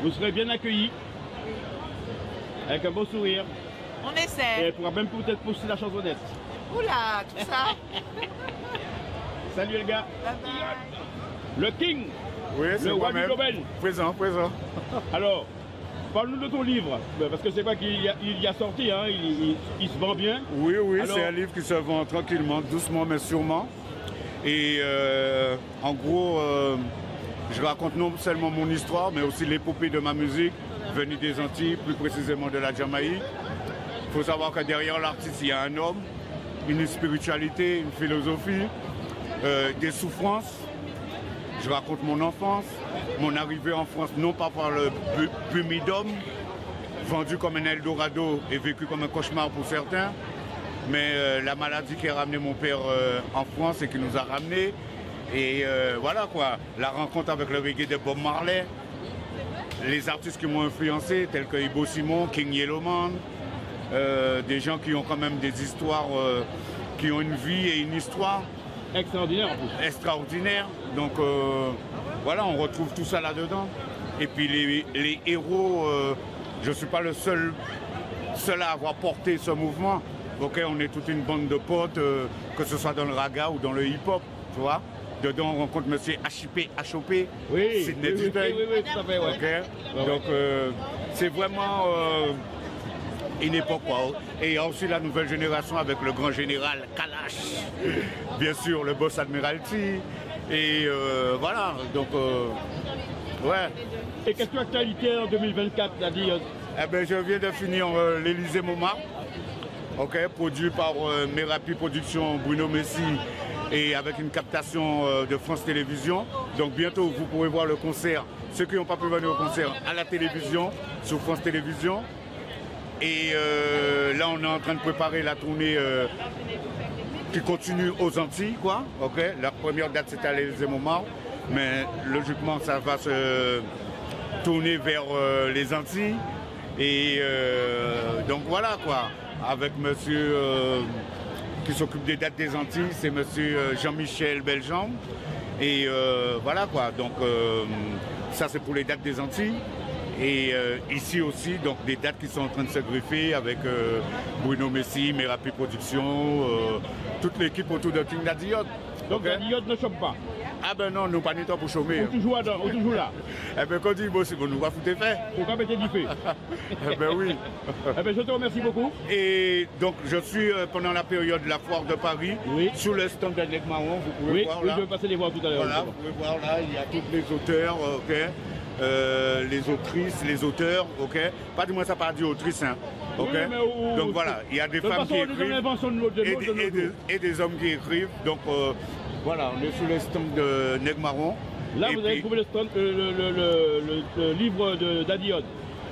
Vous serez bien accueillis. Avec un beau sourire. On essaie. Et elle pourra même peut-être pousser la chansonnette. Oula, tout ça. Salut les gars. Bye bye. Le King. Oui, c'est le roi du domaine. Présent. Alors, parle-nous de ton livre. Parce que c'est pas qu'il y a sorti, hein. Il se vend bien. Oui, alors... c'est un livre qui se vend tranquillement, doucement mais sûrement. Et en gros, je raconte non seulement mon histoire, mais aussi l'épopée de ma musique. Venu des Antilles, plus précisément de la Jamaïque. Il faut savoir que derrière l'artiste, il y a un homme, une spiritualité, une philosophie, des souffrances. Je raconte mon enfance, mon arrivée en France, non pas par le Bumidum, vendu comme un Eldorado et vécu comme un cauchemar pour certains, mais la maladie qui a ramené mon père en France et qui nous a ramenés. Et voilà quoi, la rencontre avec le reggae de Bob Marley. Les artistes qui m'ont influencé, tels que Ibo Simon, King Yellowman, des gens qui ont quand même des histoires, qui ont une vie et une histoire. Extraordinaire en plus. Extraordinaire. Donc voilà, on retrouve tout ça là-dedans. Et puis les héros, je ne suis pas le seul à avoir porté ce mouvement. Ok, on est toute une bande de potes, que ce soit dans le raga ou dans le hip-hop, tu vois. Dedans, on rencontre M. HOP, Sidney Duteuil. Oui, tout à fait, ouais. Okay. Donc, c'est vraiment une époque, quoi. Et il y a aussi la nouvelle génération avec le grand général Kalash, bien sûr, le boss Admiralty. Et voilà, donc, ouais. Et quelle actualité en 2024, c'est-à-dire? Eh bien, je viens de finir l'Élysée Montmartre, produit par Merapi Productions, Bruno Messi, et avec une captation de France Télévisions. Donc bientôt, vous pourrez voir le concert, ceux qui n'ont pas pu venir au concert, à la télévision, sur France Télévisions. Et là, on est en train de préparer la tournée qui continue aux Antilles, quoi. La première date, c'était à l'Élysée-Montmartre, mais logiquement, ça va se tourner vers les Antilles. Et donc voilà, quoi, avec monsieur... qui s'occupe des dates des Antilles, c'est monsieur Jean-Michel Beljean. Et voilà quoi, donc ça c'est pour les dates des Antilles. Et ici aussi, donc des dates qui sont en train de se greffer avec Bruno Messi, Merapi Productions, toute l'équipe autour de King Dadiod. Donc Dadiod ne chope pas. Ah ben non, nous pas ni temps pour chômer. On toujours là. Eh ben quand il bosse, nous va foutre fait. Faut pas mettre du fait. Eh ben oui. Eh ben je te remercie beaucoup. Et donc je suis pendant la période de la foire de Paris, sur le stand de Neg Marron, vous pouvez voir là. Oui, je vais passer les voir tout à l'heure. Voilà, vous pouvez voir là, il y a tous les auteurs, les autrices, les auteurs, Pas du moins ça part du autrice, hein. Oui, donc voilà, il y a des femmes qui écrivent et des hommes qui écrivent. Donc voilà, on est sous le stand de Neg Marron. Là, vous avez trouvé le livre d'Adiod.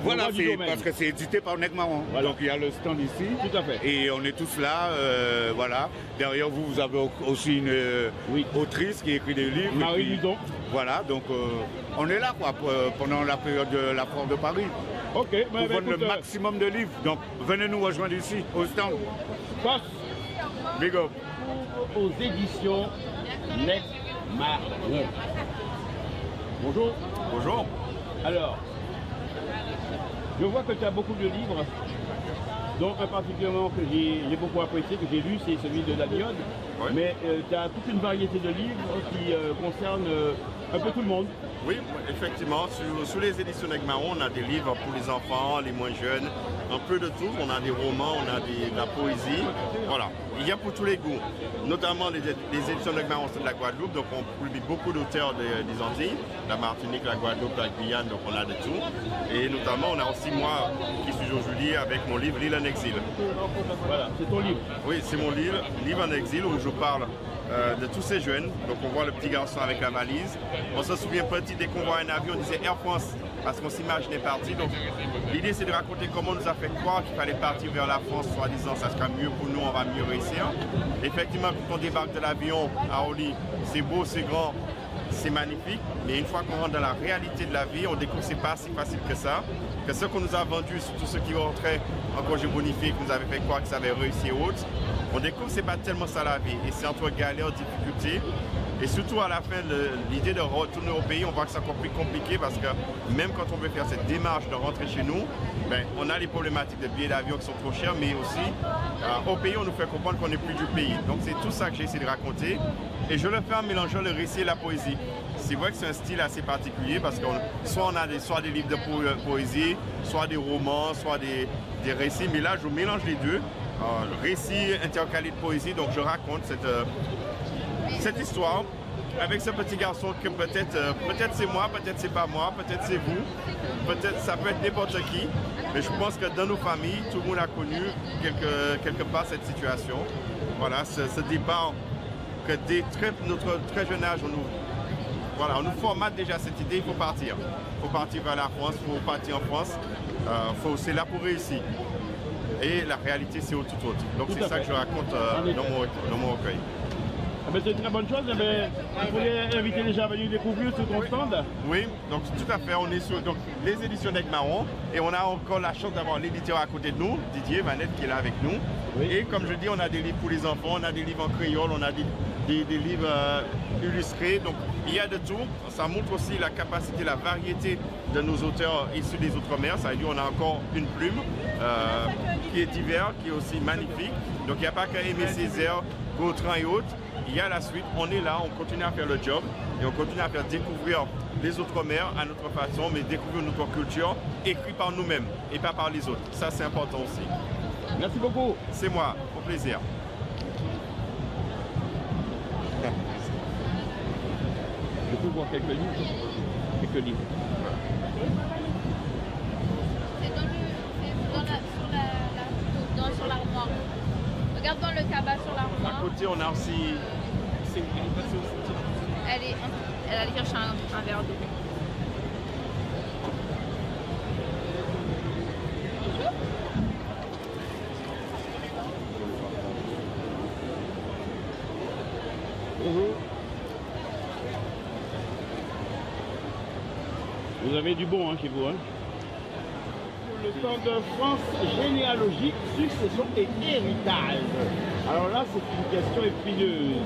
Voilà, c'est parce que c'est édité par Neg Marron. Voilà. Donc il y a le stand ici. Tout à fait. Et on est tous là, voilà. Derrière vous, vous avez aussi une autrice qui écrit des livres. Marie Ludon. Voilà, donc on est là quoi, pendant la période de la foire de Paris. Ok, pour vendre le maximum de livres. Donc venez nous rejoindre ici, au stand. Passe. Big up. Aux éditions Neg Marron. Bonjour. Bonjour. Alors, je vois que tu as beaucoup de livres, dont un particulièrement que j'ai beaucoup apprécié, que j'ai lu, c'est celui de Dadiod. Ouais. Mais tu as toute une variété de livres qui concernent un peu tout le monde. Oui, effectivement, sous les éditions Neg Marron, on a des livres pour les enfants, les moins jeunes, un peu de tout. On a des romans, on a de la poésie. Voilà, il y a pour tous les goûts. Notamment les éditions Neg Marron, c'est de la Guadeloupe, donc on publie beaucoup d'auteurs des Antilles, la Martinique, la Guadeloupe, la Guyane, donc on a de tout. Et notamment, on a aussi moi qui suis aujourd'hui avec mon livre L'île en exil. Voilà, c'est ton livre. Oui, c'est mon livre, Livre en exil, où je parle de tous ces jeunes. Donc on voit le petit garçon avec la valise. On se souvient petit dès qu'on voit un avion, on disait Air France parce qu'on s'imaginait partir. Donc l'idée c'est de raconter comment on nous a fait croire qu'il fallait partir vers la France, soi-disant ça sera mieux pour nous, on va mieux réussir. Effectivement, quand on débarque de l'avion à Orly, c'est beau, c'est grand, c'est magnifique, mais une fois qu'on rentre dans la réalité de la vie, on découvre que c'est pas si facile que ça, que ce qu'on nous a vendu, surtout ceux qui rentraient en congé bonifié, qui nous avaient fait croire que ça avait réussi et autres, on découvre que c'est pas tellement ça la vie, et c'est entre galères, difficultés, et surtout à la fin, l'idée de retourner au pays, on voit que c'est encore plus compliqué parce que même quand on veut faire cette démarche de rentrer chez nous, ben, on a les problématiques de billets d'avion qui sont trop chers, mais aussi au pays, on nous fait comprendre qu'on n'est plus du pays. Donc c'est tout ça que j'ai essayé de raconter, et je le fais en mélangeant le récit et la poésie. C'est vrai que c'est un style assez particulier parce que soit on a soit des livres de poésie, soit des romans, soit des récits, mais là je mélange les deux. Le récit intercalé de poésie, donc je raconte cette histoire avec ce petit garçon que peut-être c'est moi, peut-être c'est pas moi, peut-être c'est vous, peut-être ça peut être n'importe qui, mais je pense que dans nos familles, tout le monde a connu quelque part cette situation. Voilà, ce départ que dès notre très jeune âge, on nous formate déjà cette idée, il faut partir. Il faut partir vers la France, il faut partir en France, c'est là pour réussir. Et la réalité, c'est tout autre. Donc c'est ça que je raconte dans mon recueil. C'est une très bonne chose, mais vous pouvez inviter les gens à venir découvrir sur ton stand. Oui, donc tout à fait, on est sur les éditions Neg Marron et on a encore la chance d'avoir l'éditeur à côté de nous, Didier Vanette qui est là avec nous. Oui. Et comme je dis, on a des livres pour les enfants, on a des livres en créole, on a des livres illustrés, donc il y a de tout. Ça montre aussi la capacité, la variété de nos auteurs issus des Outre-mer. Ça veut dire qu'on a encore une plume qui est divers, qui est aussi magnifique. Donc il n'y a pas qu'à Aimé Césaire, Gautran et autres. Il y a la suite, on est là, on continue à faire le job et on continue à faire découvrir les Outre-mer à notre façon, mais découvrir notre culture écrite par nous-mêmes et pas par les autres. Ça, c'est important aussi. Merci beaucoup. C'est moi, au plaisir. Je peux voir quelques livres. C'est sur l'armoire. Regarde dans le cabas sur l'armoire. À côté, on a aussi... Elle allait chercher un verre d'eau. Bonjour. Vous avez du bon chez vous. Le stand de France généalogique, succession et héritage. Alors là, c'est une question épineuse.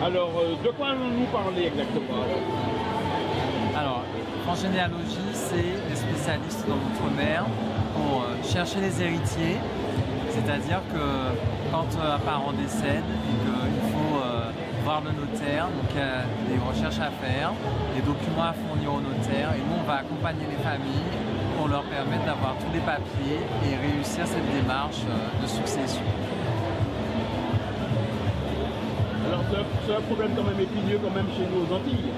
Alors, de quoi allons-nous parler exactement? Alors, France Généalogie, c'est des spécialistes dans l'outre-mer pour chercher les héritiers. C'est-à-dire que quand un parent décède et qu'il faut voir le notaire, donc il y a des recherches à faire, des documents à fournir au notaire, et nous on va accompagner les familles pour leur permettre d'avoir tous les papiers et réussir cette démarche de succession. Alors c'est un problème quand même épineux quand même chez nous aux Antilles.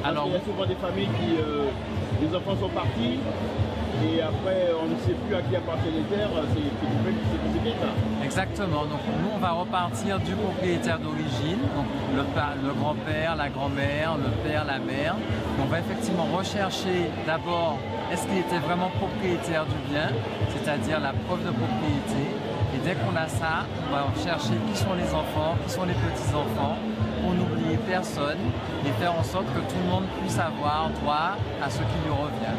Alors, il y a souvent des familles qui, les enfants sont partis et après on ne sait plus à qui appartient les terres, c'est compliqué ça. Exactement, donc nous on va repartir du propriétaire d'origine, donc le grand-père, la grand-mère, le père, la mère. On va effectivement rechercher d'abord est-ce qu'il était vraiment propriétaire du bien, c'est-à-dire la preuve de propriété. Et dès qu'on a ça, on va chercher qui sont les enfants, qui sont les petits-enfants, pour n'oublier personne et faire en sorte que tout le monde puisse avoir droit à ce qui lui revient.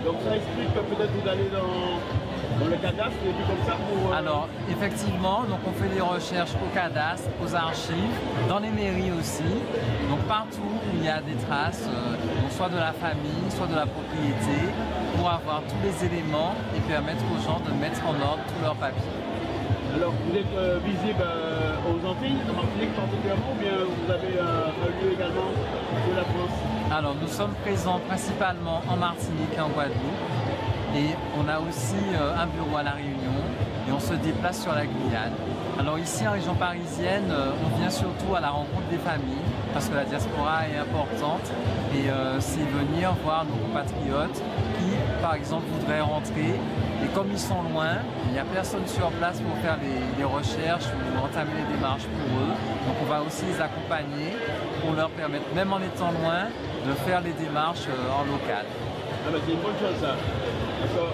Donc ça explique que peut-être vous allez dans le cadastre et puis comme ça pour... Alors effectivement, donc on fait des recherches au cadastre, aux archives, dans les mairies aussi, donc partout où il y a des traces, donc soit de la famille, soit de la propriété, pour avoir tous les éléments et permettre aux gens de mettre en ordre tous leurs papiers. Alors vous êtes visible aux Antilles, en Martinique particulièrement, ou bien vous avez un lieu également de la France? Alors nous sommes présents principalement en Martinique et en Guadeloupe. Et on a aussi un bureau à La Réunion et on se déplace sur la Guyane. Alors ici en région parisienne, on vient surtout à la rencontre des familles parce que la diaspora est importante et c'est venir voir nos compatriotes qui par exemple voudraient rentrer et comme ils sont loin, il n'y a personne sur place pour faire les recherches ou entamer les démarches pour eux. Donc on va aussi les accompagner pour leur permettre, même en étant loin, de faire les démarches en local. Ah bah c'est une bonne chose ça.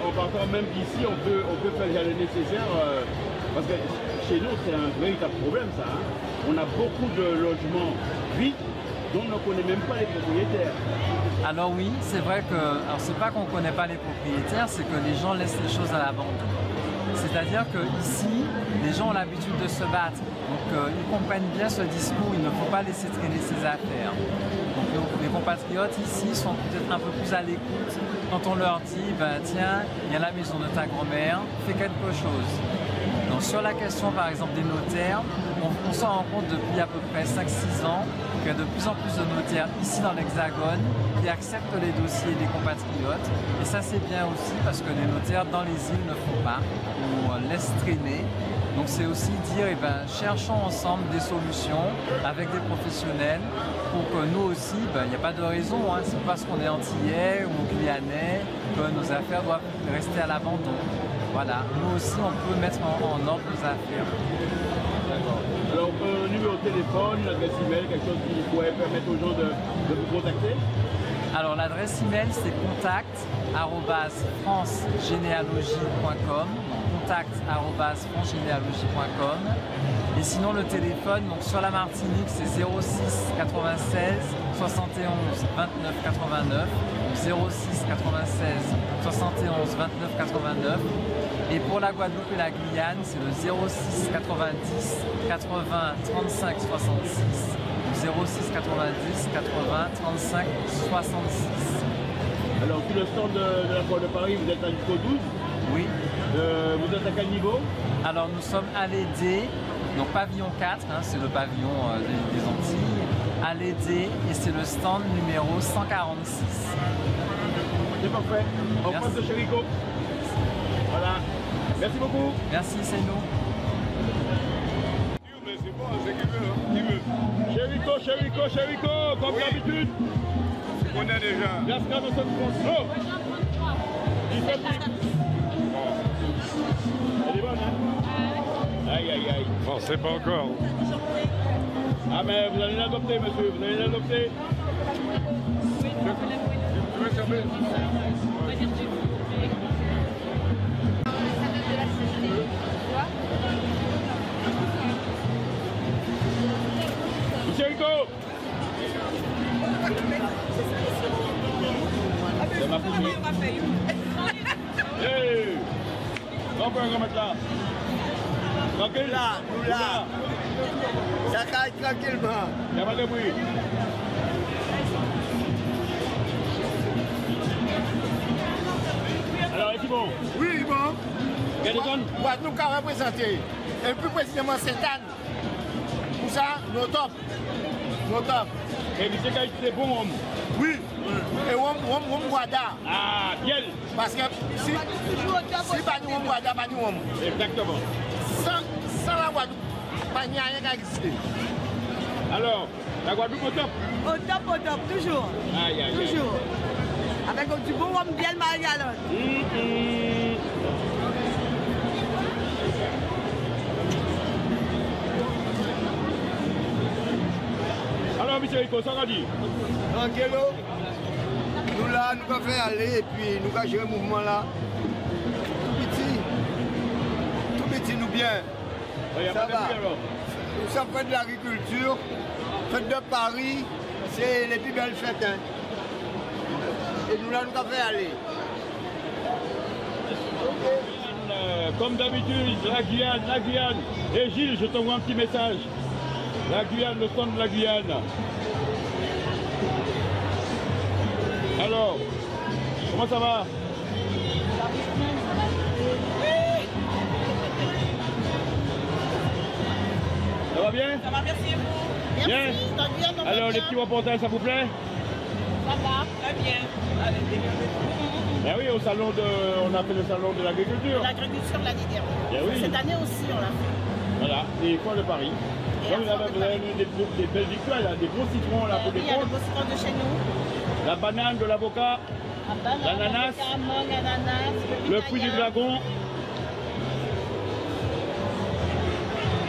En partant même d'ici, on peut faire le nécessaire, parce que chez nous c'est un véritable problème ça. Hein. On a beaucoup de logements vides dont on ne connaît même pas les propriétaires. Alors oui, c'est vrai que, alors c'est pas qu'on ne connaît pas les propriétaires, c'est que les gens laissent les choses à l'abandon. C'est-à-dire qu'ici, les gens ont l'habitude de se battre. Donc ils comprennent bien ce discours, il ne faut pas laisser traîner ses affaires. Donc les compatriotes ici sont peut-être un peu plus à l'écoute quand on leur dit ben, tiens, il y a la maison de ta grand-mère, fais quelque chose. Donc sur la question par exemple des notaires, on s'en rend compte depuis à peu près 5-6 ans qu'il y a de plus en plus de notaires ici dans l'Hexagone qui acceptent les dossiers des compatriotes. Et ça c'est bien aussi parce que les notaires dans les îles ne font pas ou laissent traîner. Donc c'est aussi dire, eh ben, cherchons ensemble des solutions avec des professionnels pour que nous aussi, il n'y a pas de raison, hein, c'est pas parce qu'on est antillais ou guyanais que nos affaires doivent rester à l'abandon. Voilà, nous aussi on peut mettre en ordre nos affaires. D'accord. Alors un numéro de téléphone, l'adresse email, quelque chose qui pourrait permettre aux gens de vous contacter? Alors l'adresse email c'est contact@francegénéalogie.com, contact@francegénéalogie.com. Et sinon le téléphone, donc sur la Martinique c'est 06 96 71 29 89, 06 96 71 29 89. Et pour la Guadeloupe et la Guyane, c'est le 06 90 80 35 66. 06 90 80 35 66. Alors sur le stand de la Foire de Paris, vous êtes à jusqu'au 12? Oui. Vous êtes à quel niveau? Alors nous sommes allée D, donc pavillon 4, hein, c'est le pavillon des Antilles. Allée D et c'est le stand numéro 146. C'est parfait. En face de Chérico. Voilà. Merci beaucoup. Merci, c'est nous. Chérico, comme d'habitude. On est déjà. Gasca de cette France. Elle est bonne, hein? Aïe, aïe, aïe. Bon, c'est pas encore. Ah, mais vous allez l'adopter, monsieur. Vous allez l'adopter. Tu veux servir? Chérico. C'est ma fille. Hey! On peut remettre là. Tranquille? Là, nous là. Ça caille tranquillement. Il n'y a pas de bruit. Alors, est-ce bon? Oui, bon. Guadeloupe a représenté. Et plus précisément Sainte-Anne. Pour ça, nos top. Nos top. Et M. Kaït, c'est bon homme? Oui. Et on Guada. Ah, bien. Parce que si pas nous on Guada, pas nous on. Exactement. Sans la Guadeloupe, pas n'y a rien à exister. Alors, la Guadeloupe au top? Au top, toujours. Aïe, aïe, toujours. Avec du bon homme bien margalone. Alors, M. Rico, ça va dire? Tranquillo. Nous là, nous avons fait aller et puis nous avons géré le mouvement là. Tout petit nous bien. Ça va. Nous sommes fait de l'agriculture, fête de Paris, c'est les plus belles fêtes. Hein. Et nous là, nous avons fait aller. Comme d'habitude, la Guyane. Et Gilles, je t'envoie un petit message. La Guyane, le son de la Guyane. Alors, comment ça va? Ça va bien? Ça va, merci vous. Bien. Merci. Alors, les petits reportages, ça vous plaît? Ça va, très bien. Ben oui, au salon on a fait le salon de l'agriculture. L'agriculture l'année dernière. Ben oui. Cette année aussi, on l'a fait. Voilà, et Foire de Paris. Donc, vous avez eu des belles victoires, là, des gros citrons là pour des Il y a des beaux citrons de chez nous. La banane, de l'avocat, l'ananas, le fruit du dragon.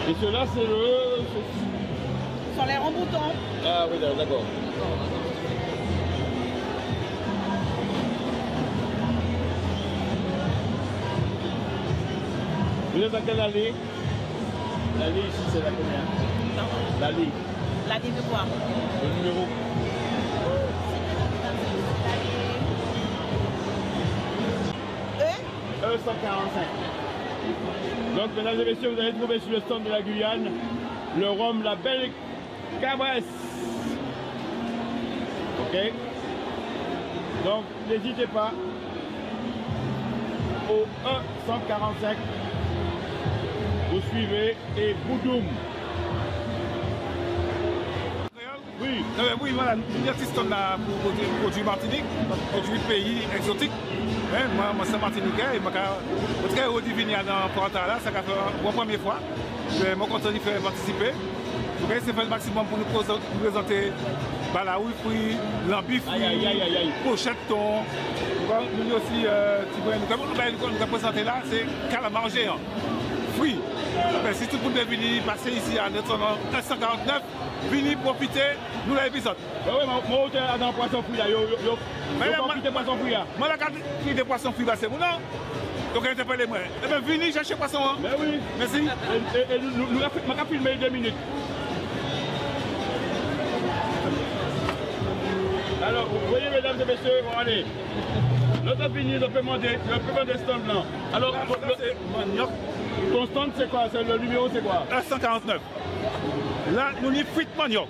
Et ceux-là, c'est le... Ce sont les ramboutans. Ah oui, d'accord. Vous êtes à quelle allée? L'allée ici, c'est la combien? L'allée. L'année de quoi? Le numéro. E145. Donc, mesdames et messieurs, vous allez trouver sur le stand de la Guyane le rhum La Belle Cabresse. Ok? Donc, n'hésitez pas. Au E145, vous suivez et Boudoum. Oui, oui, voilà, nous assistons là pour produits martiniques, produits pays exotiques. Moi, c'est martiniquais et je suis heureux de venir dans le Porta là, ça fait la première fois. Je suis content de faire participer. Je vais faire le maximum pour nous présenter balaoui, fruits, l'ambif, pochette, thon. Nous aussi, nous avons présenté là, c'est calamar géant. Fruits. Si tout le monde est venu passer ici à notre 149, venez profiter, nous l'épisode. Oui, moi, je suis dans le poisson fruit là. Je poisson fruit là. Moi, la carte de poisson fruit, c'est mon nom. Donc, interpellez-moi. Eh bien, venez chercher poisson. Mais oui. Merci. Et nous avons filmé 2 minutes. Alors, vous voyez, mesdames et messieurs, bon, allez. Notre fini, le paiement des stands là. Alors, ton stand, c'est quoi? Le numéro, c'est quoi? 149. Là, nous avons frites manioc.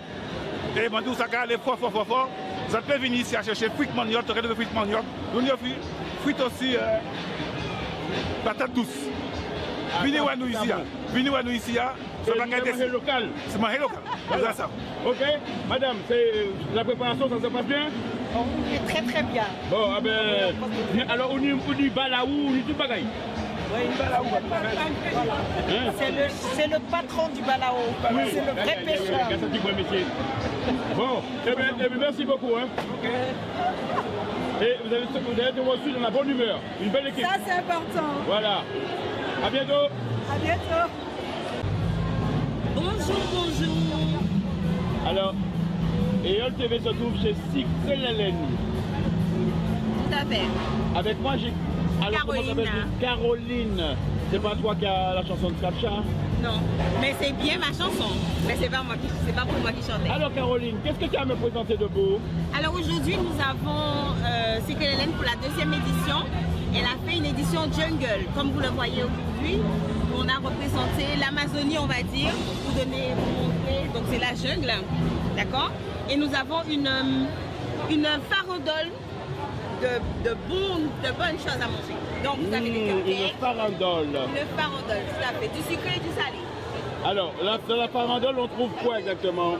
Et maintenant, ça va aller fort. Vous pouvez venir ici à chercher frites manioc, frites manioc. Nous avons frites aussi patates douces. Venez où nous ici. Venez où nous ici. C'est manger local. C'est manger local. Voilà ça. Ok, madame, la préparation, ça se passe bien? Très très bien. Bon, ah ben, alors on dit balaou, on dit tout bagaille. Oui, balaou. C'est le patron du balao. Oui. C'est le vrai pêcheur. Bon, eh bien, merci beaucoup. Hein. Et vous avez été reçu dans la bonne humeur. Une belle équipe. Ça, c'est important. Voilà. À bientôt. À bientôt. Bonjour. Alors, EOL TV se trouve chez Cyclélène. Tout à fait. Avec moi, j'ai... Alors, Caroline. Caroline. C'est pas toi qui as la chanson de Captcha? Non, mais c'est bien ma chanson. Mais c'est pas pour moi qui chantais. Alors Caroline, qu'est-ce que tu as à me présenter de beau? Alors aujourd'hui, nous avons Cyclélène pour la 2e édition. Elle a fait une édition jungle, comme vous le voyez aujourd'hui. On a représenté l'Amazonie, on va dire, pour montrer. Donc c'est la jungle, d'accord? Et nous avons une farandole de bonnes choses à manger. Donc vous avez des cupcakes. Une farandole. Une farandole, tout à fait. Du sucré et du salé. Alors, dans la farandole, on trouve quoi exactement?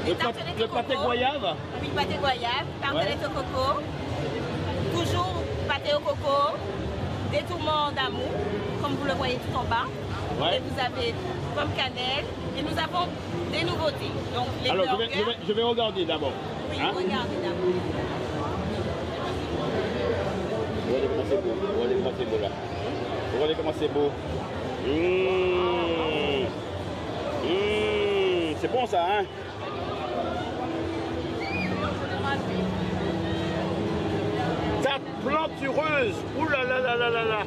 Le pâté goyave? Oui, pâté goyave, tartelette au coco, toujours pâté au coco, détournement d'amour, comme vous le voyez tout en bas. Ouais. Et vous avez pomme cannelle, et nous avons des nouveautés. Donc les alors, burgers. je vais regarder d'abord. Oui, hein? regardez d'abord. Regardez comment c'est beau. Regardez comment c'est beau là. Regardez comment c'est beau. C'est bon ça, hein? Tarte plantureuse. Ouh là là là là là là.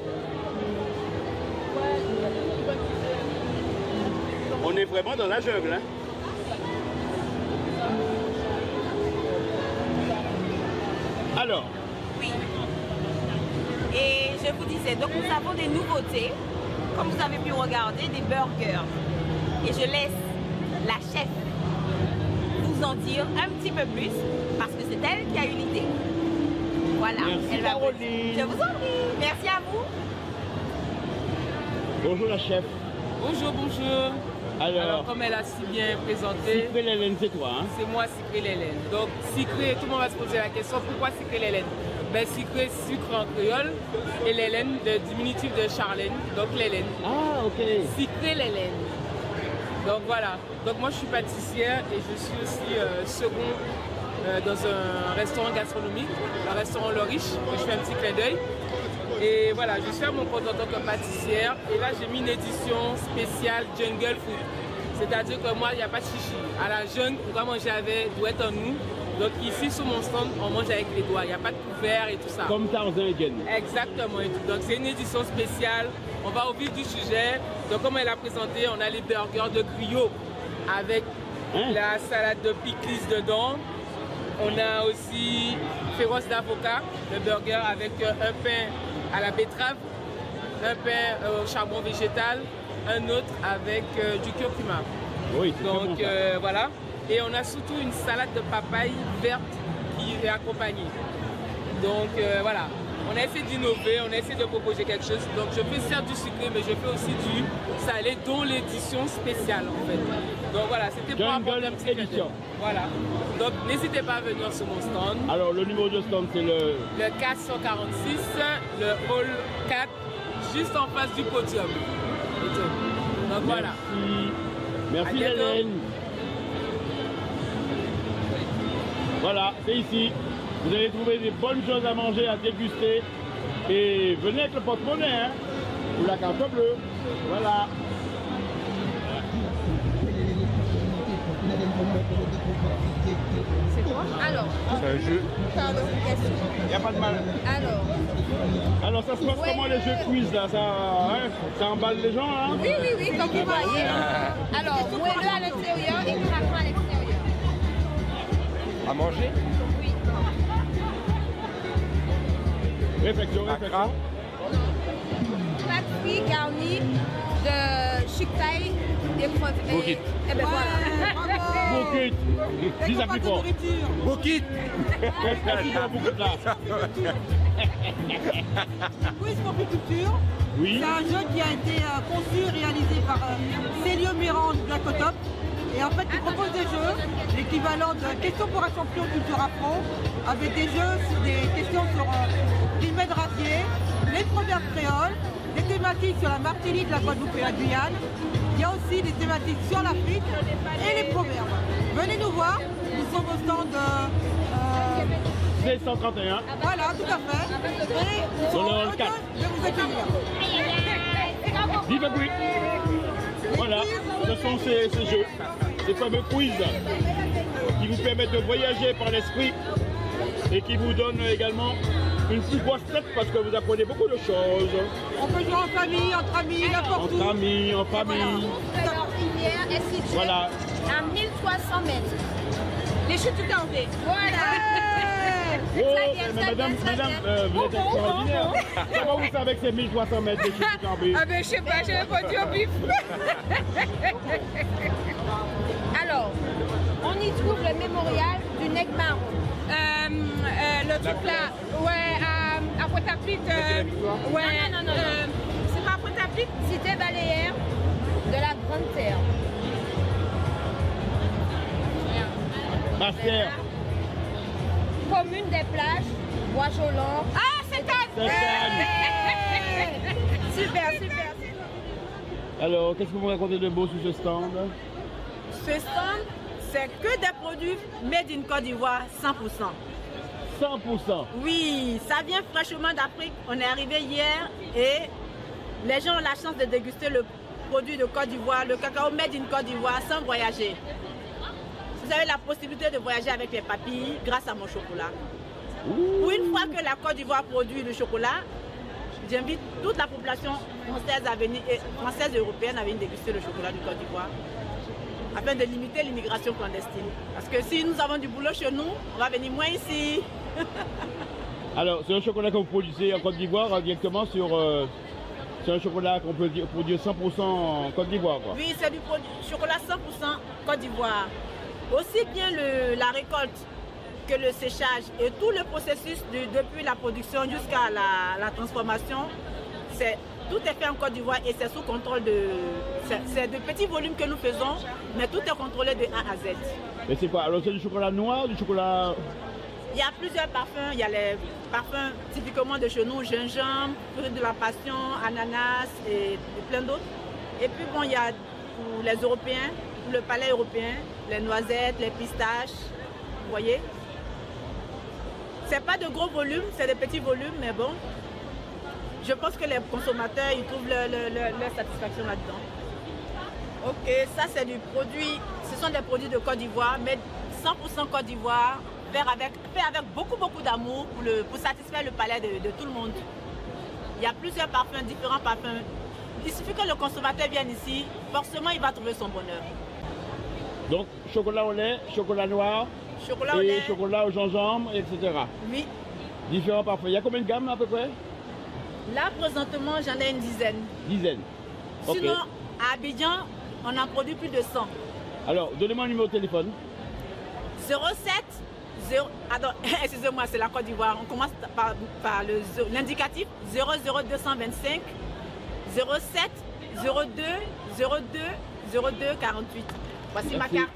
On est vraiment dans la jungle, hein? Alors. Oui. Et je vous disais, donc nous avons des nouveautés, comme vous avez pu regarder, des burgers. Et je laisse la chef vous en dire un petit peu plus, parce que c'est elle qui a eu l'idée. Voilà. Merci, elle va Caroline. Je vous en prie. Merci à vous. Bonjour la chef. Bonjour, bonjour. Alors, comme elle a si bien présenté, Cyprès Lélène, c'est toi, hein? c'est moi Cyprès Lélène. Donc Cyprès, tout le monde va se poser la question, pourquoi Cyprès Lélène? Ben Cyprès, sucre en créole, et Lélène, le diminutif de Charlène, donc Lélène. Ah, ok. Cyprès Lélène. Donc voilà, donc moi je suis pâtissière et je suis aussi second dans un restaurant gastronomique, le restaurant Le Riche, que je fais un petit clin d'œil. Et voilà, je suis à mon compte en tant que pâtissière et là j'ai mis une édition spéciale Jungle Food. C'est-à-dire que moi, il n'y a pas de chichi. À la jungle, on doit manger avec, doit être en nous. Donc ici, sur mon stand, on mange avec les doigts. Il n'y a pas de couvert et tout ça. Comme Tarzan et Jen. Exactement. Et tout. Donc c'est une édition spéciale. On va au vif du sujet. Donc comme elle a présenté, on a les burgers de griot avec la salade de pickles dedans. On a aussi féroce d'avocat, le burger avec un pain à la betterave, un pain au charbon végétal, un autre avec du curcuma. Oui, donc bon, voilà. Et on a surtout une salade de papaye verte qui est accompagnée. Donc voilà, on a essayé d'innover, on a essayé de proposer quelque chose. Donc je fais certes du sucré, mais je fais aussi du salé, dont l'édition spéciale en fait. Donc voilà, c'était pour apporter un petit édition. Voilà. Donc n'hésitez pas à venir sur mon stand. Alors le numéro de stand c'est le 446, le hall 4, juste en face du podium. Donc voilà. Merci Hélène. Voilà, c'est ici. Vous allez trouver des bonnes choses à manger, à déguster. Et venez avec le porte-monnaie, hein, ou la carte bleue. Voilà. C'est quoi? Alors. C'est un jeu. Pardon, question. Il n'y a pas de mal. Alors ça se passe comment les jeux quiz là? Ça emballe les gens là? Oui, oui, oui, comme vous voyez. Alors, moelleux à l'intérieur et crapant à l'extérieur. À manger? Oui. Réflexion, réflexion. Pâte frite garnie de chic-taille et crevettes. Bokit. Et ben voilà. Bokit. Dis ça plus fort. Bokit. Merci pour Bokit là. Quiz Porciculture. Oui. C'est un jeu qui a été conçu et réalisé par Célio Mirand de Blacotop. Et en fait, il propose des jeux, l'équivalent de questions pour un champion culture afro, avec des jeux sur des questions sur l'Ilmed Ratier, les proverbes créoles, des thématiques sur la Martinique, la Guadeloupe et la Guyane. Il y a aussi des thématiques sur l'Afrique et les proverbes. Venez nous voir, nous sommes au stand C131. Voilà, tout à fait. Et nous Dans le sommes hall 4. de vous accueillir. Vive le bruit. Voilà, ce sont ces jeux, ces fameux quiz qui vous permettent de voyager par l'esprit et qui vous donnent également une plus grosse tête parce que vous apprenez beaucoup de choses. On peut jouer en famille, entre amis, n'importe où. Entre amis, en famille. Alors, rivière est située Voilà. à 1300 mètres. Les chutes du Cambé. Voilà. Oh, mais madame, vous êtes extraordinaire. Comment vous savez que c'est 1300 mètres de chute du Cambé? Ah ben je sais pas, je l'ai pas dit au bif. Alors, on y trouve le mémorial du nec marron. Le truc là, ouais, à Pointe-à-Pitre. Ouais, non. C'est pas à Pointe-à-Pitre? Cité baléaire de la Grande Terre. Master. Commune des plages, Bois-Jolant. Ah, c'est Super. Alors, qu'est-ce que vous me racontez de beau sur ce stand? Ce stand, c'est que des produits made in Côte d'Ivoire 100%. 100%? Oui, ça vient fraîchement d'Afrique. On est arrivé hier et les gens ont la chance de déguster le produit de Côte d'Ivoire, le cacao made in Côte d'Ivoire sans voyager. Vous avez la possibilité de voyager avec les papilles grâce à mon chocolat. Pour une fois que la Côte d'Ivoire produit le chocolat, j'invite toute la population française et européenne à venir déguster le chocolat du Côte d'Ivoire afin de limiter l'immigration clandestine. Parce que si nous avons du boulot chez nous, on va venir moins ici. Alors, c'est un chocolat que vous produisez en Côte d'Ivoire directement sur... c'est un chocolat qu'on peut produire 100% en Côte d'Ivoire, quoi. Oui, c'est du chocolat 100% Côte d'Ivoire. Aussi bien la récolte que le séchage et tout le processus depuis la production jusqu'à la transformation, tout est fait en Côte d'Ivoire et c'est sous contrôle c'est de petits volumes que nous faisons, mais tout est contrôlé de A à Z. Mais c'est quoi? Alors c'est du chocolat noir, du chocolat... Il y a plusieurs parfums, il y a les parfums typiquement de chez nous, gingembre, fruit de la passion, ananas et plein d'autres. Et puis bon, il y a pour les Européens, pour le palais européen, les noisettes, les pistaches, vous voyez. C'est pas de gros volumes, c'est des petits volumes, mais bon, je pense que les consommateurs ils trouvent leur satisfaction là-dedans. Ok, ça c'est du produit, ce sont des produits de Côte d'Ivoire, mais 100% Côte d'Ivoire, fait avec beaucoup d'amour pour satisfaire le palais de tout le monde. Il y a plusieurs parfums, différents parfums. Il suffit que le consommateur vienne ici, forcément il va trouver son bonheur. Donc chocolat au lait, chocolat noir, chocolat au lait, chocolat au gingembre, etc. Oui. Différents parfums. Il y a combien de gammes à peu près? Là présentement j'en ai une dizaine. Dizaine. Sinon à Abidjan on en produit plus de 100. Alors donnez-moi un numéro de téléphone. 07 excusez-moi, c'est la Côte d'Ivoire. On commence par l'indicatif 00225 07 02 02 02 48. Voici ma carte.